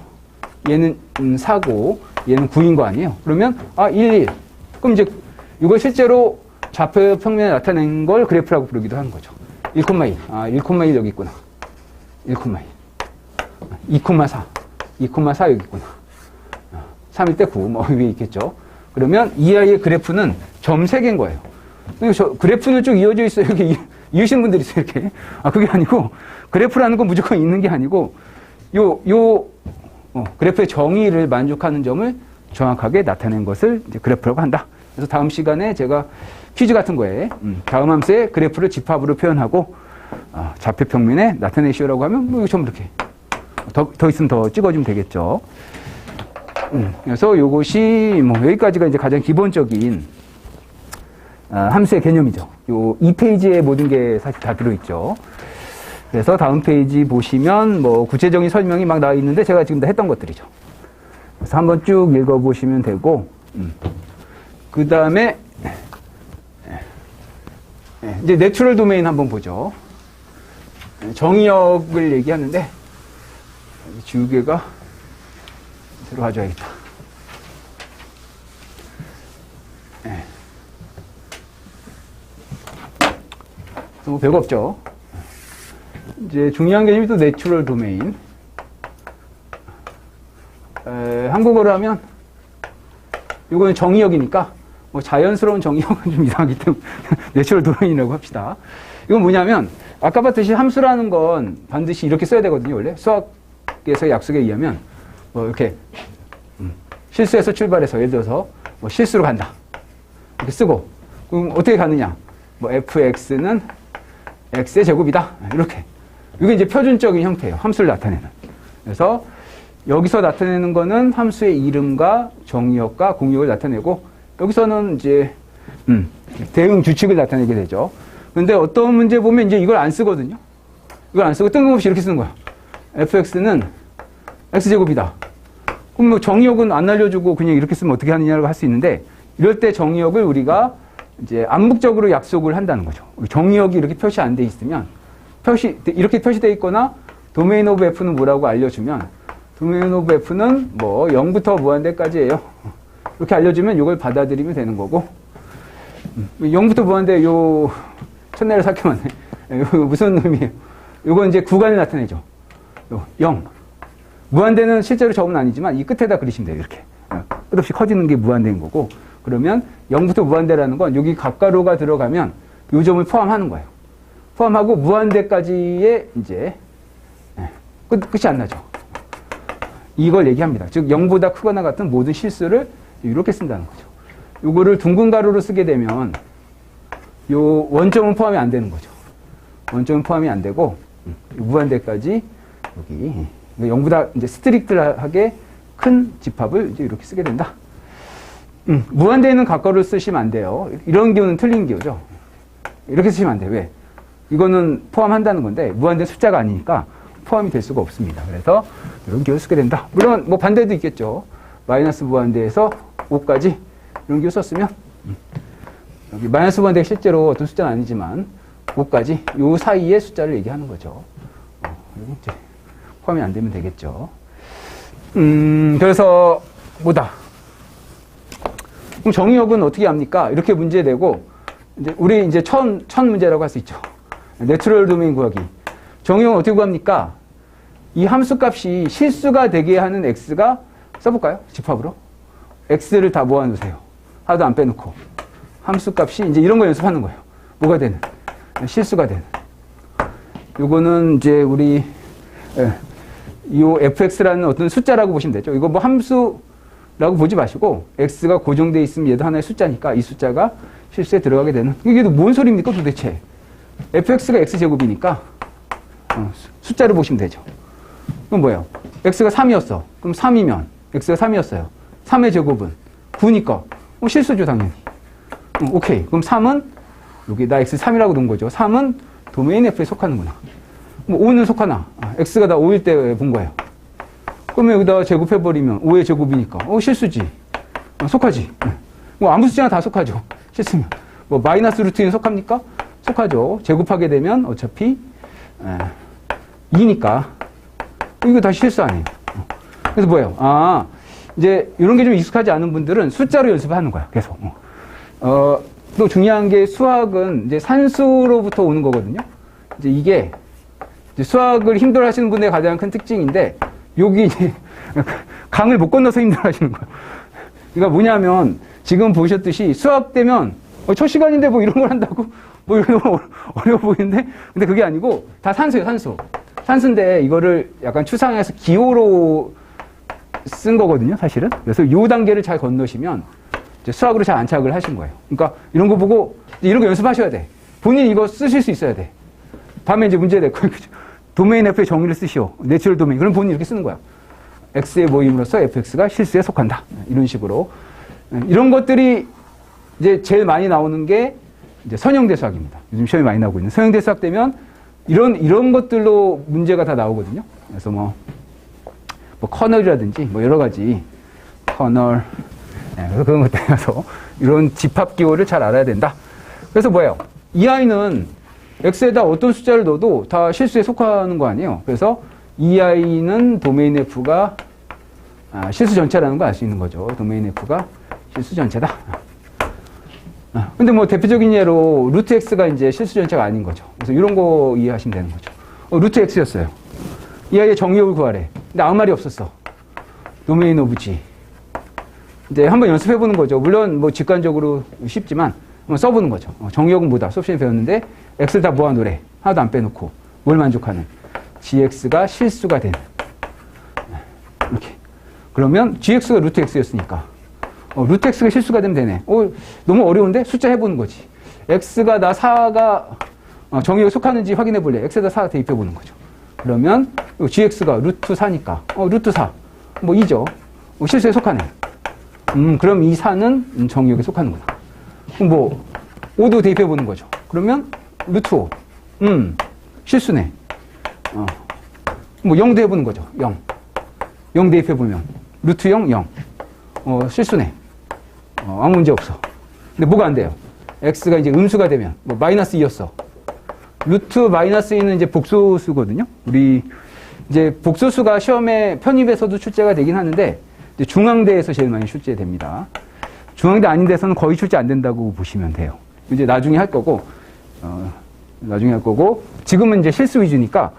얘는 4고 얘는 9인 거 아니에요. 그러면 1, 1. 그럼 이제 이걸 실제로 좌표 평면에 나타낸 걸 그래프라고 부르기도 하는 거죠. 1,1. 1,1 여기 있구나. 1,1. 2,4. 2,4 여기 있구나. 3일 때 9. 뭐 위에 있겠죠. 그러면 이 아이의 그래프는 점 3개인 거예요. 그래프는 쭉 이어져 있어요. 여기 이으시는 분들이 있어요. 이렇게. 그게 아니고 그래프라는 건 무조건 있는 게 아니고 그래프의 정의를 만족하는 점을 정확하게 나타낸 것을 이제 그래프라고 한다. 그래서 다음 시간에 제가 퀴즈 같은 거에 다음 함수에 그래프를 집합으로 표현하고 좌표 평면에 나타내시오라고 하면 뭐 좀 이렇게 더 있으면 더 찍어주면 되겠죠. 그래서 이것이 뭐 여기까지가 이제 가장 기본적인 함수의 개념이죠. 요 2페이지에 모든 게 사실 다 들어있죠. 그래서 다음 페이지 보시면 뭐 구체적인 설명이 막 나와 있는데 제가 지금 다 했던 것들이죠. 그래서 한번 쭉 읽어보시면 되고, 그 다음에 이제 내추럴 도메인 한번 보죠. 정의역을 얘기하는데 지우개가 들어가줘야겠다. 별거 없죠. 이제 중요한 개념이 또 내추럴 도메인. 한국어로 하면 이거는 정의역이니까 뭐 자연스러운 정의역은 좀 이상하기 때문에 내추럴 도메인이라고 합시다. 이건 뭐냐면 아까 봤듯이 함수라는 건 반드시 이렇게 써야 되거든요. 원래 수학에서 약속에 의하면 뭐 이렇게 실수에서 출발해서 예를 들어서 뭐 실수로 간다 이렇게 쓰고 그럼 어떻게 가느냐 뭐 fx는 x의 제곱이다 이렇게 이게 이제 표준적인 형태예요. 함수를 나타내는. 그래서 여기서 나타내는 거는 함수의 이름과 정의역과 공역을 나타내고 여기서는 이제 대응 규칙을 나타내게 되죠. 근데 어떤 문제 보면 이제 이걸 안 쓰거든요. 이걸 안 쓰고 뜬금없이 이렇게 쓰는 거야. fx는 x제곱이다. 그럼 뭐 정의역은 안 알려주고 그냥 이렇게 쓰면 어떻게 하느냐고 할 수 있는데 이럴 때 정의역을 우리가 이제 암묵적으로 약속을 한다는 거죠. 정의역이 이렇게 표시 안 돼 있으면 이렇게 표시되어 있거나 도메인 오브 f는 뭐라고 알려주면 도메인 오브 f는 뭐 0부터 무한대까지예요. 이렇게 알려주면 이걸 받아들이면 되는 거고 0부터 무한대 요 첫날을 삭혀놨네. 무슨 의미예요? 이건 이제 구간을 나타내죠. 0. 무한대는 실제로 저음은 아니지만 이 끝에다 그리시면 돼요. 이렇게. 끝없이 커지는 게 무한대인 거고 그러면 0부터 무한대라는 건 여기 각가로가 들어가면 요 점을 포함하는 거예요. 포함하고 무한대까지의 이제 끝이 안 나죠. 이걸 얘기합니다. 즉 0보다 크거나 같은 모든 실수를 이렇게 쓴다는 거죠. 요거를 둥근 가로로 쓰게 되면 요 원점은 포함이 안 되는 거죠. 원점은 포함이 안 되고 무한대까지 여기 0보다 이제 스트릭트하게 큰 집합을 이제 이렇게 쓰게 된다. 무한대에는 각가로를 쓰시면 안 돼요. 이런 기호는 틀린 기호죠. 이렇게 쓰시면 안 돼요. 왜? 이거는 포함한다는 건데 무한대 숫자가 아니니까 포함이 될 수가 없습니다. 그래서 이런 기호를 쓰게 된다. 물론 뭐 반대도 있겠죠. 마이너스 무한대에서 5까지 이런 기호 썼으면 여기 마이너스 무한대가 실제로 어떤 숫자는 아니지만 5까지 요 사이의 숫자를 얘기하는 거죠. 그리고 이제 포함이 안 되면 되겠죠. 그래서 뭐다? 그럼 정의역은 어떻게 합니까? 이렇게 문제 내고 이제 우리 이제 첫 문제라고 할 수 있죠. 내추럴 도메인 구하기. 정의역은 어떻게 구합니까? 이 함수 값이 실수가 되게 하는 x가 써볼까요? 집합으로. x를 다 모아놓으세요. 하나도 안 빼놓고. 함수 값이 이제 이런 거 연습하는 거예요. 뭐가 되는? 실수가 되는. 요거는 이제 우리 이 fx라는 어떤 숫자라고 보시면 되죠. 이거 뭐 함수라고 보지 마시고 x가 고정되어 있으면 얘도 하나의 숫자니까 이 숫자가 실수에 들어가게 되는. 이게 뭔 소리입니까 도대체? fx가 x제곱이니까 숫자를 보시면 되죠. 그럼 뭐예요? x가 3이었어. 그럼 3이면 x가 3이었어요. 3의 제곱은 9니까 실수죠 당연히. 오케이. 그럼 3은 여기다 x3이라고 놓은 거죠. 3은 도메인 f에 속하는구나. 뭐 5는 속하나? x가 다 5일 때 본 거예요. 그러면 여기다 제곱해버리면 5의 제곱이니까 실수지. 속하지. 뭐 아무 숫자나 다 속하죠. 실수면. 뭐 마이너스 루트는 속합니까? 속하죠. 제곱하게 되면 어차피 2니까 이거 다 실수 아니에요. 그래서 뭐예요? 이제 이런 게 좀 익숙하지 않은 분들은 숫자로 연습하는 거야. 계속. 또 중요한 게 수학은 이제 산수로부터 오는 거거든요. 이제 이게 이제 수학을 힘들어 하시는 분의 가장 큰 특징인데 여기 이제 강을 못 건너서 힘들어 하시는 거예요. 그러니까 뭐냐면 지금 보셨듯이 수학 되면 첫 시간인데 뭐 이런 걸 한다고 뭐 이런 거 어려워 보이는데 근데 그게 아니고 다 산수예요. 산수인데 이거를 약간 추상해서 기호로 쓴 거거든요. 사실은. 그래서 요 단계를 잘 건너시면 이제 수학으로 잘 안착을 하신 거예요. 그러니까 이런 거 보고 이런 거 연습하셔야 돼. 본인이 이거 쓰실 수 있어야 돼. 다음에 이제 문제 낼 거예요. 도메인 f의 정의를 쓰시오. 내추럴 도메인. 그럼 본인이 이렇게 쓰는 거야. x의 모임으로서 fx가 실수에 속한다. 이런 식으로. 이런 것들이 이제 제일 많이 나오는 게 이제 선형대 수학입니다. 요즘 시험이 많이 나오고 있는. 선형대 수학 되면 이런 것들로 문제가 다 나오거든요. 그래서 뭐 커널이라든지 뭐 여러 가지 커널. 그래서 그런 것들에 가서 이런 집합 기호를 잘 알아야 된다. 그래서 뭐예요? 이 아이는 x에다 어떤 숫자를 넣어도 다 실수에 속하는 거 아니에요. 그래서 이 아이는 도메인 f가 실수 전체라는 걸 알 수 있는 거죠. 도메인 f가 실수 전체다. 근데 뭐 대표적인 예로 루트 x가 이제 실수 전체가 아닌 거죠. 그래서 이런 거 이해하시면 되는 거죠. 루트 x였어요. 이 아이의 정의역을 구하래. 근데 아무 말이 없었어. 도메인 오브 G. 이제 한번 연습해 보는 거죠. 물론 뭐 직관적으로 쉽지만 한번 써보는 거죠. 정의역은 뭐다? 수업 시간에 배웠는데 x를 다 모아놓으래. 하나도 안 빼놓고 뭘 만족하는? gx가 실수가 되는. 이렇게. 그러면 gx가 루트 x였으니까 루트 x가 실수가 되면 되네. 너무 어려운데? 숫자 해보는 거지. x가 나 4가 정의역에 속하는지 확인해 볼래. x에다 4 대입해 보는 거죠. 그러면 gx가 루트 4니까 루트 4. 뭐 2죠. 실수에 속하네. 그럼 이 4는 정의역에 속하는구나. 그럼 뭐 5도 대입해 보는 거죠. 그러면 루트 5. 실수네. 뭐 0도 해보는 거죠. 0. 0 대입해 보면 루트 0, 0. 실수네. 아무 문제 없어. 근데 뭐가 안 돼요? x가 이제 음수가 되면 뭐 마이너스 2였어. 루트 마이너스 2는 이제 복소수거든요. 우리 이제 복소수가 시험에 편입에서도 출제가 되긴 하는데 이제 중앙대에서 제일 많이 출제됩니다. 중앙대 아닌 데서는 거의 출제 안 된다고 보시면 돼요. 이제 나중에 할 거고 지금은 이제 실수 위주니까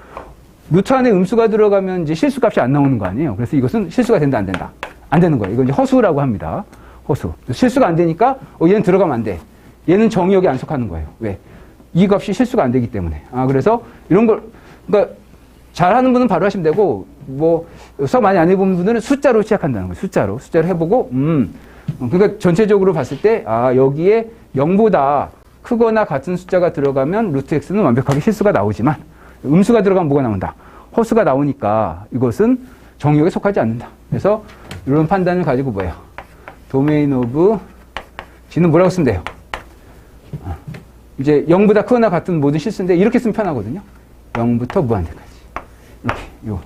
루트 안에 음수가 들어가면 이제 실수값이 안 나오는 거 아니에요. 그래서 이것은 실수가 된다, 안 된다? 안 되는 거예요. 이건 이제 허수라고 합니다. 허수. 실수가 안 되니까 얘는 들어가면 안 돼. 얘는 정의역에 안 속하는 거예요. 왜? 이 값이 실수가 안 되기 때문에. 그래서 이런 걸 그러니까 잘하는 분은 바로 하시면 되고 뭐 수업 많이 안 해본 분들은 숫자로 시작한다는 거예요. 숫자로 해보고 그러니까 전체적으로 봤을 때 여기에 0보다 크거나 같은 숫자가 들어가면 루트 x는 완벽하게 실수가 나오지만 음수가 들어가면 뭐가 나온다? 허수가 나오니까 이것은 정의역에 속하지 않는다. 그래서 이런 판단을 가지고 뭐예요? 도메인 오브 G는 뭐라고 쓰면 돼요? 이제 0보다 크거나 같은 모든 실수인데 이렇게 쓰면 편하거든요. 0부터 무한대까지. 이렇게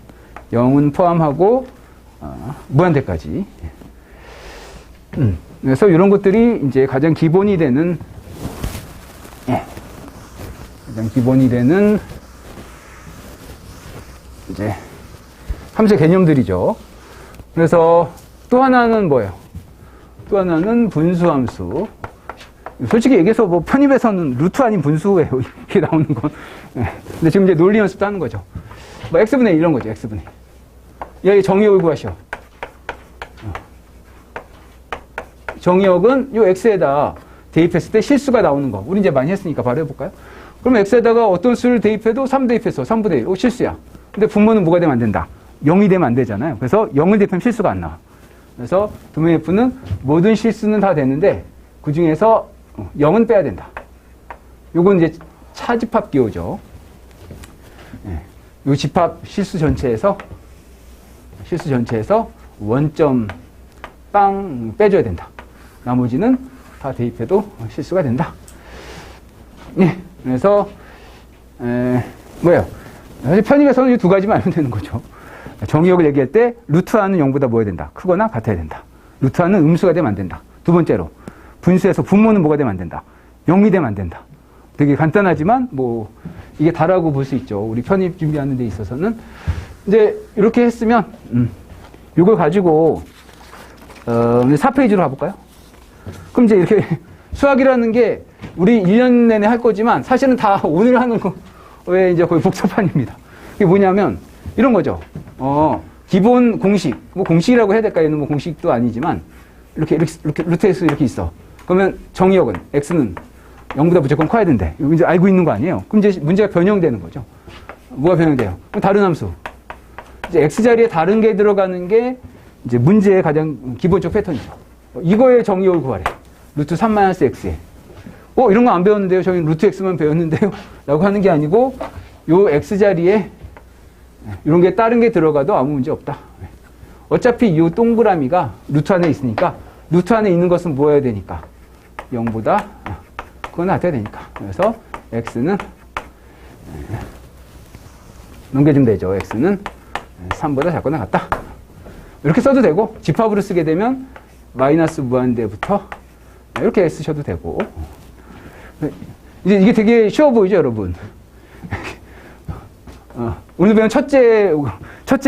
0은 포함하고 무한대까지. 그래서 이런 것들이 이제 가장 기본이 되는 이제 함수의 개념들이죠. 그래서 또 하나는 뭐예요? 또 하나는 분수함수. 솔직히 얘기해서 뭐 편입에서는 루트 아닌 분수예요. 이게 나오는 건. 근데 지금 이제 논리 연습도 하는 거죠. 뭐 x분의 1 이런 거죠. x분의 1. 여기 정의역을 구하시오. 정의역은 이 x에다 대입했을 때 실수가 나오는 거. 우리 이제 많이 했으니까 바로 해볼까요? 그럼 x에다가 어떤 수를 대입해도 3 대입했어. 3분의 1. 실수야. 근데 분모는 뭐가 되면 안 된다? 0이 되면 안 되잖아요. 그래서 0을 대입하면 실수가 안 나와. 그래서 도메인 F는 모든 실수는 다 되는데 그 중에서 0은 빼야 된다. 요건 이제 차집합 기호죠. 요 집합 실수 전체에서 원점 빵 빼줘야 된다. 나머지는 다 대입해도 실수가 된다. 그래서 뭐예요? 사실 편입에서는 이 두 가지만 알면 되는 거죠. 정의역을 얘기할 때 루트하는 0보다 뭐야 된다? 크거나 같아야 된다. 루트하는 음수가 되면 안 된다. 두 번째로 분수에서 분모는 뭐가 되면 안 된다? 0이 되면 안 된다. 되게 간단하지만 뭐 이게 다라고 볼 수 있죠. 우리 편입 준비하는 데 있어서는 이제 이렇게 했으면 이걸 가지고 4페이지로 가볼까요? 그럼 이제 이렇게 수학이라는 게 우리 1년 내내 할 거지만 사실은 다 오늘 하는 거에 이제 거의 복잡판입니다. 이게 뭐냐면 이런 거죠. 기본 공식, 뭐 공식이라고 해야 될까? 얘는 뭐 공식도 아니지만 이렇게 루트에서 이렇게 있어. 그러면 정의역은 x는 0보다 무조건 커야 된대. 이거 이제 알고 있는 거 아니에요? 그럼 이제 문제가 변형되는 거죠. 뭐가 변형돼요? 다른 함수. 이제 x 자리에 다른 게 들어가는 게 이제 문제의 가장 기본적 패턴이죠. 이거의 정의역을 구하래. 루트 3-x에. 이런 거 안 배웠는데요? 저희는 루트 x만 배웠는데요? 라고 하는 게 아니고 요 x 자리에 이런 게 다른 게 들어가도 아무 문제 없다. 어차피 이 동그라미가 루트 안에 있으니까 루트 안에 있는 것은 뭐여야 되니까 0보다 그건 같아야 되니까. 그래서 x는 넘겨주면 되죠. x는 3보다 작거나 같다. 이렇게 써도 되고 집합으로 쓰게 되면 마이너스 무한대부터 이렇게 쓰셔도 되고. 이제 이게 되게 쉬워 보이죠, 여러분? 오늘 배운 첫째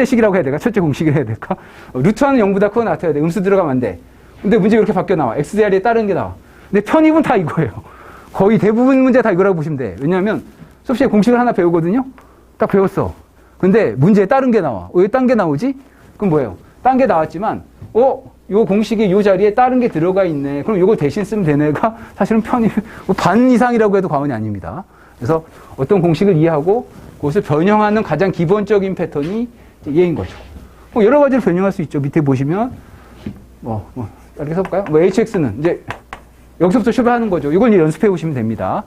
식이라고 해야 될까? 첫째 공식이라 해야 될까? 루트하는 0보다 크거나 같아야 돼. 음수 들어가면 안 돼. 근데 문제가 이렇게 바뀌어 나와. x 자리에 다른 게 나와. 근데 편입은 다 이거예요. 거의 대부분 문제 다 이거라고 보시면 돼. 왜냐하면 수업 시에 공식을 하나 배우거든요. 딱 배웠어. 근데 문제에 다른 게 나와. 왜 딴 게 나오지? 그럼 뭐예요? 딴 게 나왔지만, 요 공식이 요 자리에 다른 게 들어가 있네. 그럼 요걸 대신 쓰면 되네가 사실은 편입, 반 이상이라고 해도 과언이 아닙니다. 그래서 어떤 공식을 이해하고 그것을 변형하는 가장 기본적인 패턴이 얘인 거죠. 여러 가지로 변형할 수 있죠. 밑에 보시면, 이렇게 써볼까요? hx는 이제 여기서부터 출발하는 거죠. 이걸 이제 연습해 보시면 됩니다.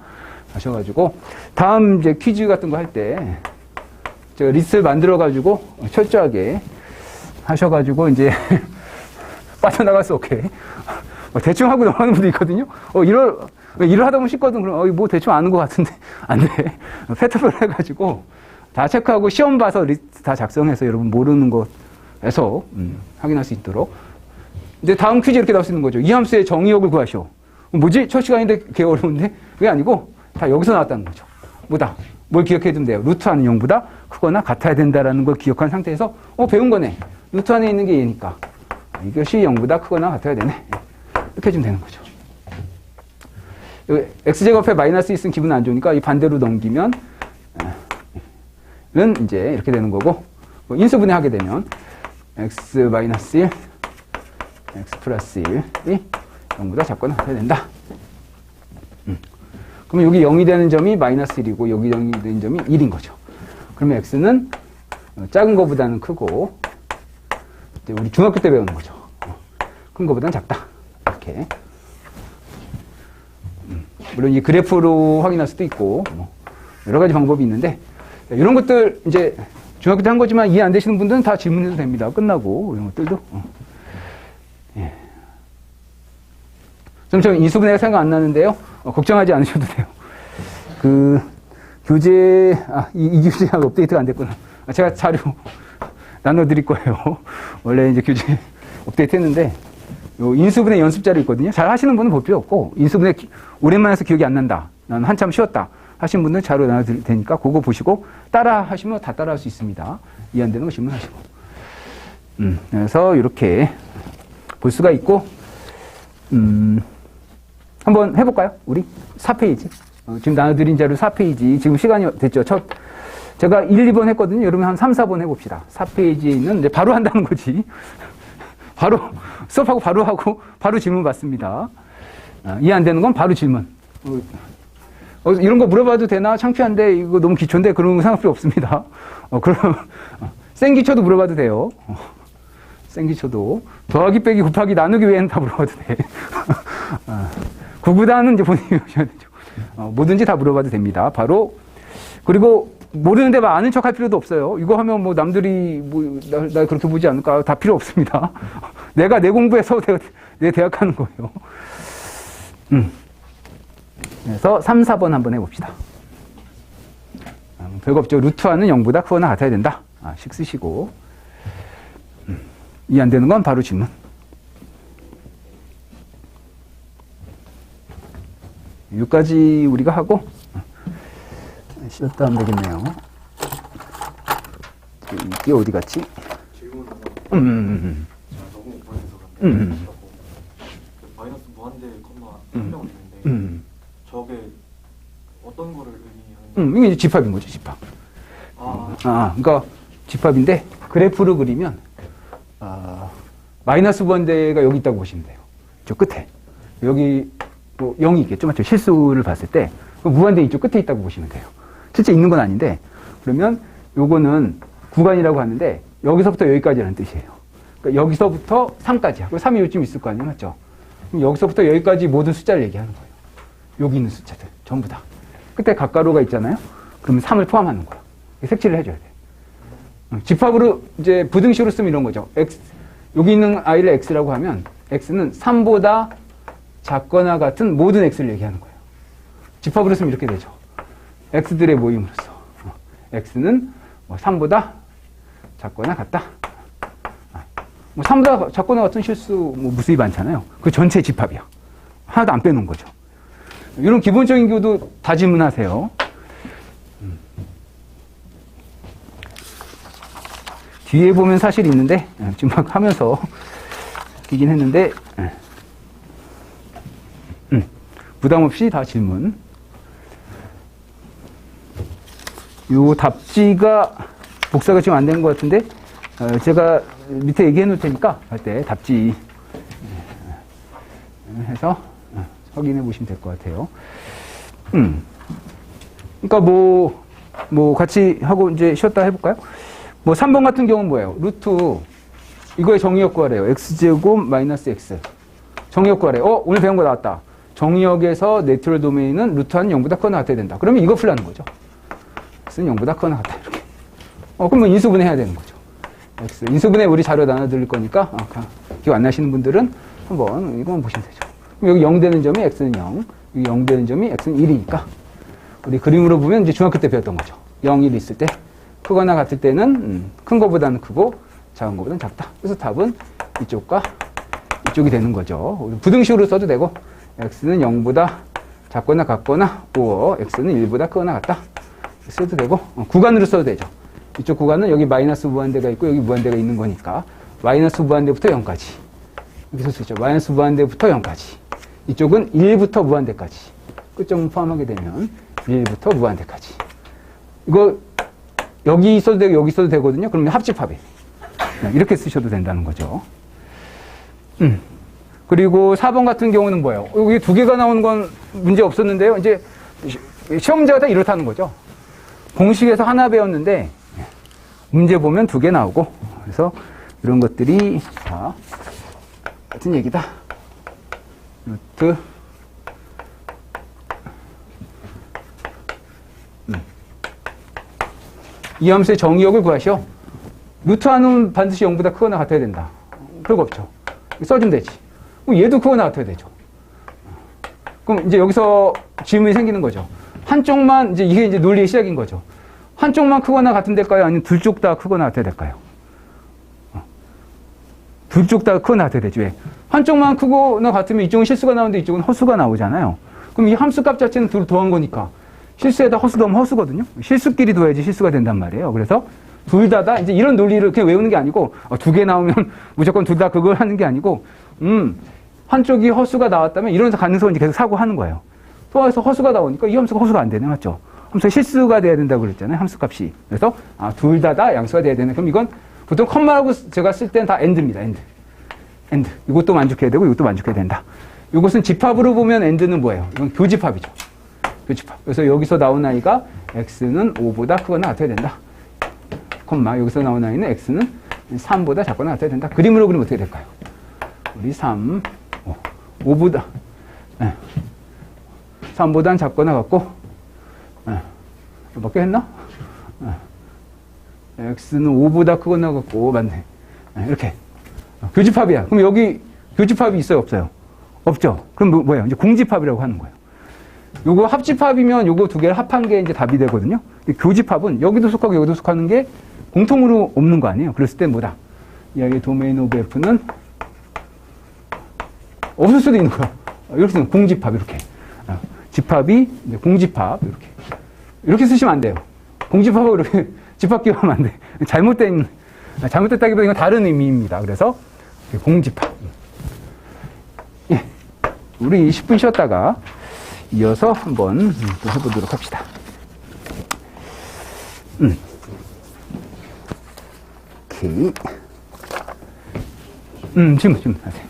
하셔가지고, 다음 이제 퀴즈 같은 거 할 때, 제가 리스트를 만들어가지고, 철저하게 하셔가지고, 이제, 빠져나갈 수 없게. 대충 하고 넘어가는 분도 있거든요. 일을 하다 보면 쉽거든. 그럼, 뭐 대충 아는 것 같은데. 안 돼. 패턴을 해가지고, 다 체크하고, 시험 봐서 리스트 다 작성해서 여러분 모르는 것에서, 확인할 수 있도록. 이제 다음 퀴즈 이렇게 나올 수 있는 거죠. 이 함수의 정의역을 구하시오. 뭐지? 첫 시간인데 꽤 어려운데? 그게 아니고, 다 여기서 나왔다는 거죠. 뭐다? 뭘 기억해 두면 돼요? 루트 안은 0보다 크거나 같아야 된다라는 걸 기억한 상태에서, 배운 거네. 루트 안에 있는 게 얘니까. 이것이 0보다 크거나 같아야 되네. 이렇게 해주면 되는 거죠. x제곱에 마이너스 있으면 기분 안 좋으니까 이 반대로 넘기면, 는 이제 이렇게 되는 거고, 인수분해 하게 되면, x 마이너스 1, x 플러스 1이 0보다 작거나 같아야 된다. 그러면 여기 0이 되는 점이 마이너스 1이고 여기 0이 되는 점이 1인 거죠. 그러면 x는 작은 거보다는 크고 이제 우리 중학교 때 배우는 거죠. 큰 거보다는 작다. 이렇게. 물론 이 그래프로 확인할 수도 있고 여러 가지 방법이 있는데 이런 것들 이제 중학교 때 한 거지만 이해 안 되시는 분들은 다 질문해도 됩니다. 끝나고 이런 것들도. 예. 좀 인수분해가 생각 안 나는데요. 걱정하지 않으셔도 돼요. 교재, 이 교재가 업데이트가 안 됐구나. 제가 자료 나눠드릴 거예요. 원래 이제 교재 업데이트 했는데, 요 인수분해 연습 자료 있거든요. 잘 하시는 분은 볼 필요 없고, 인수분해 오랜만에 해서 기억이 안 난다. 나는 한참 쉬었다. 하신 분들 자료 나눠드릴 테니까, 그거 보시고, 따라 하시면 다 따라 할 수 있습니다. 이해 안 되는 거 질문하시고. 그래서 이렇게 볼 수가 있고, 한번 해볼까요? 우리 4페이지. 지금 나눠드린 자료 4페이지. 지금 시간이 됐죠. 제가 1, 2번 했거든요. 여러분 한 3, 4번 해봅시다. 4페이지는 이제 바로 한다는 거지. 바로 수업하고 바로 하고 바로 질문 받습니다. 이해 안 되는 건 바로 질문. 이런 거 물어봐도 되나? 창피한데 이거 너무 기초인데 그런 거 생각할 필요 없습니다. 그럼 생기초도 물어봐도 돼요. 생기초도 더하기 빼기 곱하기 나누기 외에는 다 물어봐도 돼. 구구단은 이제 본인이 오셔야 되죠. 뭐든지 다 물어봐도 됩니다. 바로 그리고 모르는데 막 아는 척 할 필요도 없어요. 이거 하면 뭐 남들이 날 그렇게 보지 않을까? 다 필요 없습니다. 내가 내 공부해서 내 대학 가는 거예요. 그래서 3, 4번 한번 해봅시다. 별거 없죠. 루트와는 0보다 크거나 같아야 된다. 식 쓰시고. 이해 안 되는 건 바로 질문. 여기까지 우리가 하고 쉬었다 하면 되겠네요. 이게 어디 갔지? 질문 하나. 제가 너무 오버해서 그런데 마이너스 무한대 컴마 설명을 했는데 저게 어떤 거를 의미하는 이게 이제 집합인 거죠, 집합. 그러니까 집합인데 그래프로 그리면 마이너스 무한대가 여기 있다고 보시면 돼요. 저 끝에. 여기 뭐 0이 있겠죠, 맞죠? 실수를 봤을 때 무한대 이쪽 끝에 있다고 보시면 돼요. 실제 있는 건 아닌데 그러면 요거는 구간이라고 하는데 여기서부터 여기까지라는 뜻이에요. 그러니까 여기서부터 3까지야. 그리고 3이 요쯤 있을 거 아니에요, 맞죠? 그럼 여기서부터 여기까지 모든 숫자를 얘기하는 거예요. 여기 있는 숫자들 전부 다. 끝에 각가로가 있잖아요. 그러면 3을 포함하는 거야. 색칠을 해줘야 돼. 집합으로 이제 부등식으로 쓰면 이런 거죠. x 여기 있는 i를 x라고 하면 x는 3보다 작거나 같은 모든 x를 얘기하는 거예요. 집합으로 쓰면 이렇게 되죠. x들의 모임으로서 x는 3보다 작거나 같다. 3보다 작거나 같은 실수 무수히 많잖아요. 그 전체 집합이야. 하나도 안 빼놓은 거죠. 이런 기본적인 교도 다 질문하세요. 뒤에 보면 사실 있는데 지금 막 하면서 끼긴 했는데 부담 없이 다 질문. 요 답지가 복사가 지금 안 된 것 같은데, 제가 밑에 얘기해 놓을 테니까 할 때 답지 해서 확인해 보시면 될 것 같아요. 그러니까 뭐 같이 하고 이제 쉬었다 해볼까요? 뭐 3번 같은 경우는 뭐예요? 루트 이거의 정의역 구하래요. x제곱 마이너스 x. 정의역 구하래요. 오늘 배운 거 나왔다. 정의역에서 내추럴 도메인은 루트 한 0보다 크거나 같아야 된다. 그러면 이거 풀라는 거죠. x는 0보다 크거나 같다. 이렇게. 그러면 인수분해 해야 되는 거죠. x. 인수분해 우리 자료 나눠드릴 거니까 기억 안 나시는 분들은 한번 이거만 보시면 되죠. 그럼 여기 0 되는 점이 x는 0, 여기 0 되는 점이 x는 1이니까 우리 그림으로 보면 이제 중학교 때 배웠던 거죠. 0, 1 있을 때 크거나 같을 때는 큰 거보다는 크고 작은 거보다는 작다. 그래서 답은 이쪽과 이쪽이 되는 거죠. 부등식으로 써도 되고 x는 0보다 작거나 같거나 or x는 1보다 크거나 같다. 써도 되고 구간으로 써도 되죠. 이쪽 구간은 여기 마이너스 무한대가 있고 여기 무한대가 있는 거니까 마이너스 무한대부터 0까지 이렇게 쓸 수 있죠. 마이너스 무한대부터 0까지 이쪽은 1부터 무한대까지 끝점을 포함하게 되면 1부터 무한대까지 이거 여기 있어도 되고 여기 있어도 되거든요. 그러면 합집합이에요. 이렇게 쓰셔도 된다는 거죠. 그리고 4번 같은 경우는 뭐예요? 여기 두 개가 나오는 건 문제 없었는데요. 이제 시험자가 다 이렇다는 거죠. 공식에서 하나 배웠는데 문제 보면 두 개 나오고 그래서 이런 것들이 다 같은 얘기다. 루트 이 함수의 정의역을 구하시오. 루트 하는 반드시 0보다 크거나 같아야 된다. 별거 없죠. 써주면 되지. 그럼 얘도 크거나 같아야 되죠. 그럼 이제 여기서 질문이 생기는 거죠. 한쪽만 이게 이제 논리의 시작인 거죠. 한쪽만 크거나 같은 될까요? 아니면 둘 쪽 다 크거나 같아야 될까요? 둘 쪽 다 크거나 같아야 되죠. 왜? 한쪽만 크거나 같으면 이쪽은 실수가 나오는데 이쪽은 허수가 나오잖아요. 그럼 이 함수 값 자체는 둘 더한 거니까 실수에다 허수 더하면 허수거든요. 실수끼리 둬야지 실수가 된단 말이에요. 그래서 둘 다다 이제 이런 논리를 그냥 외우는 게 아니고 두 개 나오면 무조건 둘 다 그걸 하는 게 아니고 한쪽이 허수가 나왔다면 이런 가능성을 이제 계속 사고하는 거예요. 또 해서 허수가 나오니까 이 함수가 허수가 안 되네, 맞죠? 함수가 실수가 돼야 된다고 그랬잖아요, 함수 값이. 그래서 둘 다 양수가 돼야 되네. 그럼 이건 보통 컴마라고 제가 쓸 때는 다 엔드입니다, 엔드. 이것도 만족해야 되고 이것도 만족해야 된다. 이것은 집합으로 보면 엔드는 뭐예요? 이건 교집합이죠. 교집합. 그래서 여기서 나온 아이가 x는 5보다 크거나 같아야 된다. 콤마 여기서 나온 아이는 x는 3보다 작거나 같아야 된다. 그림으로 그리면 어떻게 될까요? 우리 3, 5보다 3보다는 작거나 같고 몇 개 했나? x는 5보다 크거나 같고 맞네. 이렇게 교집합이야. 그럼 여기 교집합이 있어요, 없어요? 없죠. 그럼 뭐예요? 이제 공집합이라고 하는 거예요. 요거 합집합이면 요거 두 개를 합한 게 이제 답이 되거든요. 교집합은 여기도 속하고 여기도 속하는 게 공통으로 없는 거 아니에요. 그랬을 때 뭐다? 이 아이의 도메인 오브 F는 없을 수도 있는 거야. 이렇게 쓰면 공집합 이렇게. 집합이 이제 공집합 이렇게 쓰시면 안 돼요. 공집합하고 이렇게 집합 기호하면 안 돼. 잘못됐다기보다 이건 다른 의미입니다. 그래서 공집합. 예. 우리 10분 쉬었다가 이어서 한번 또 해보도록 합시다. 오케이. 질문 하세요.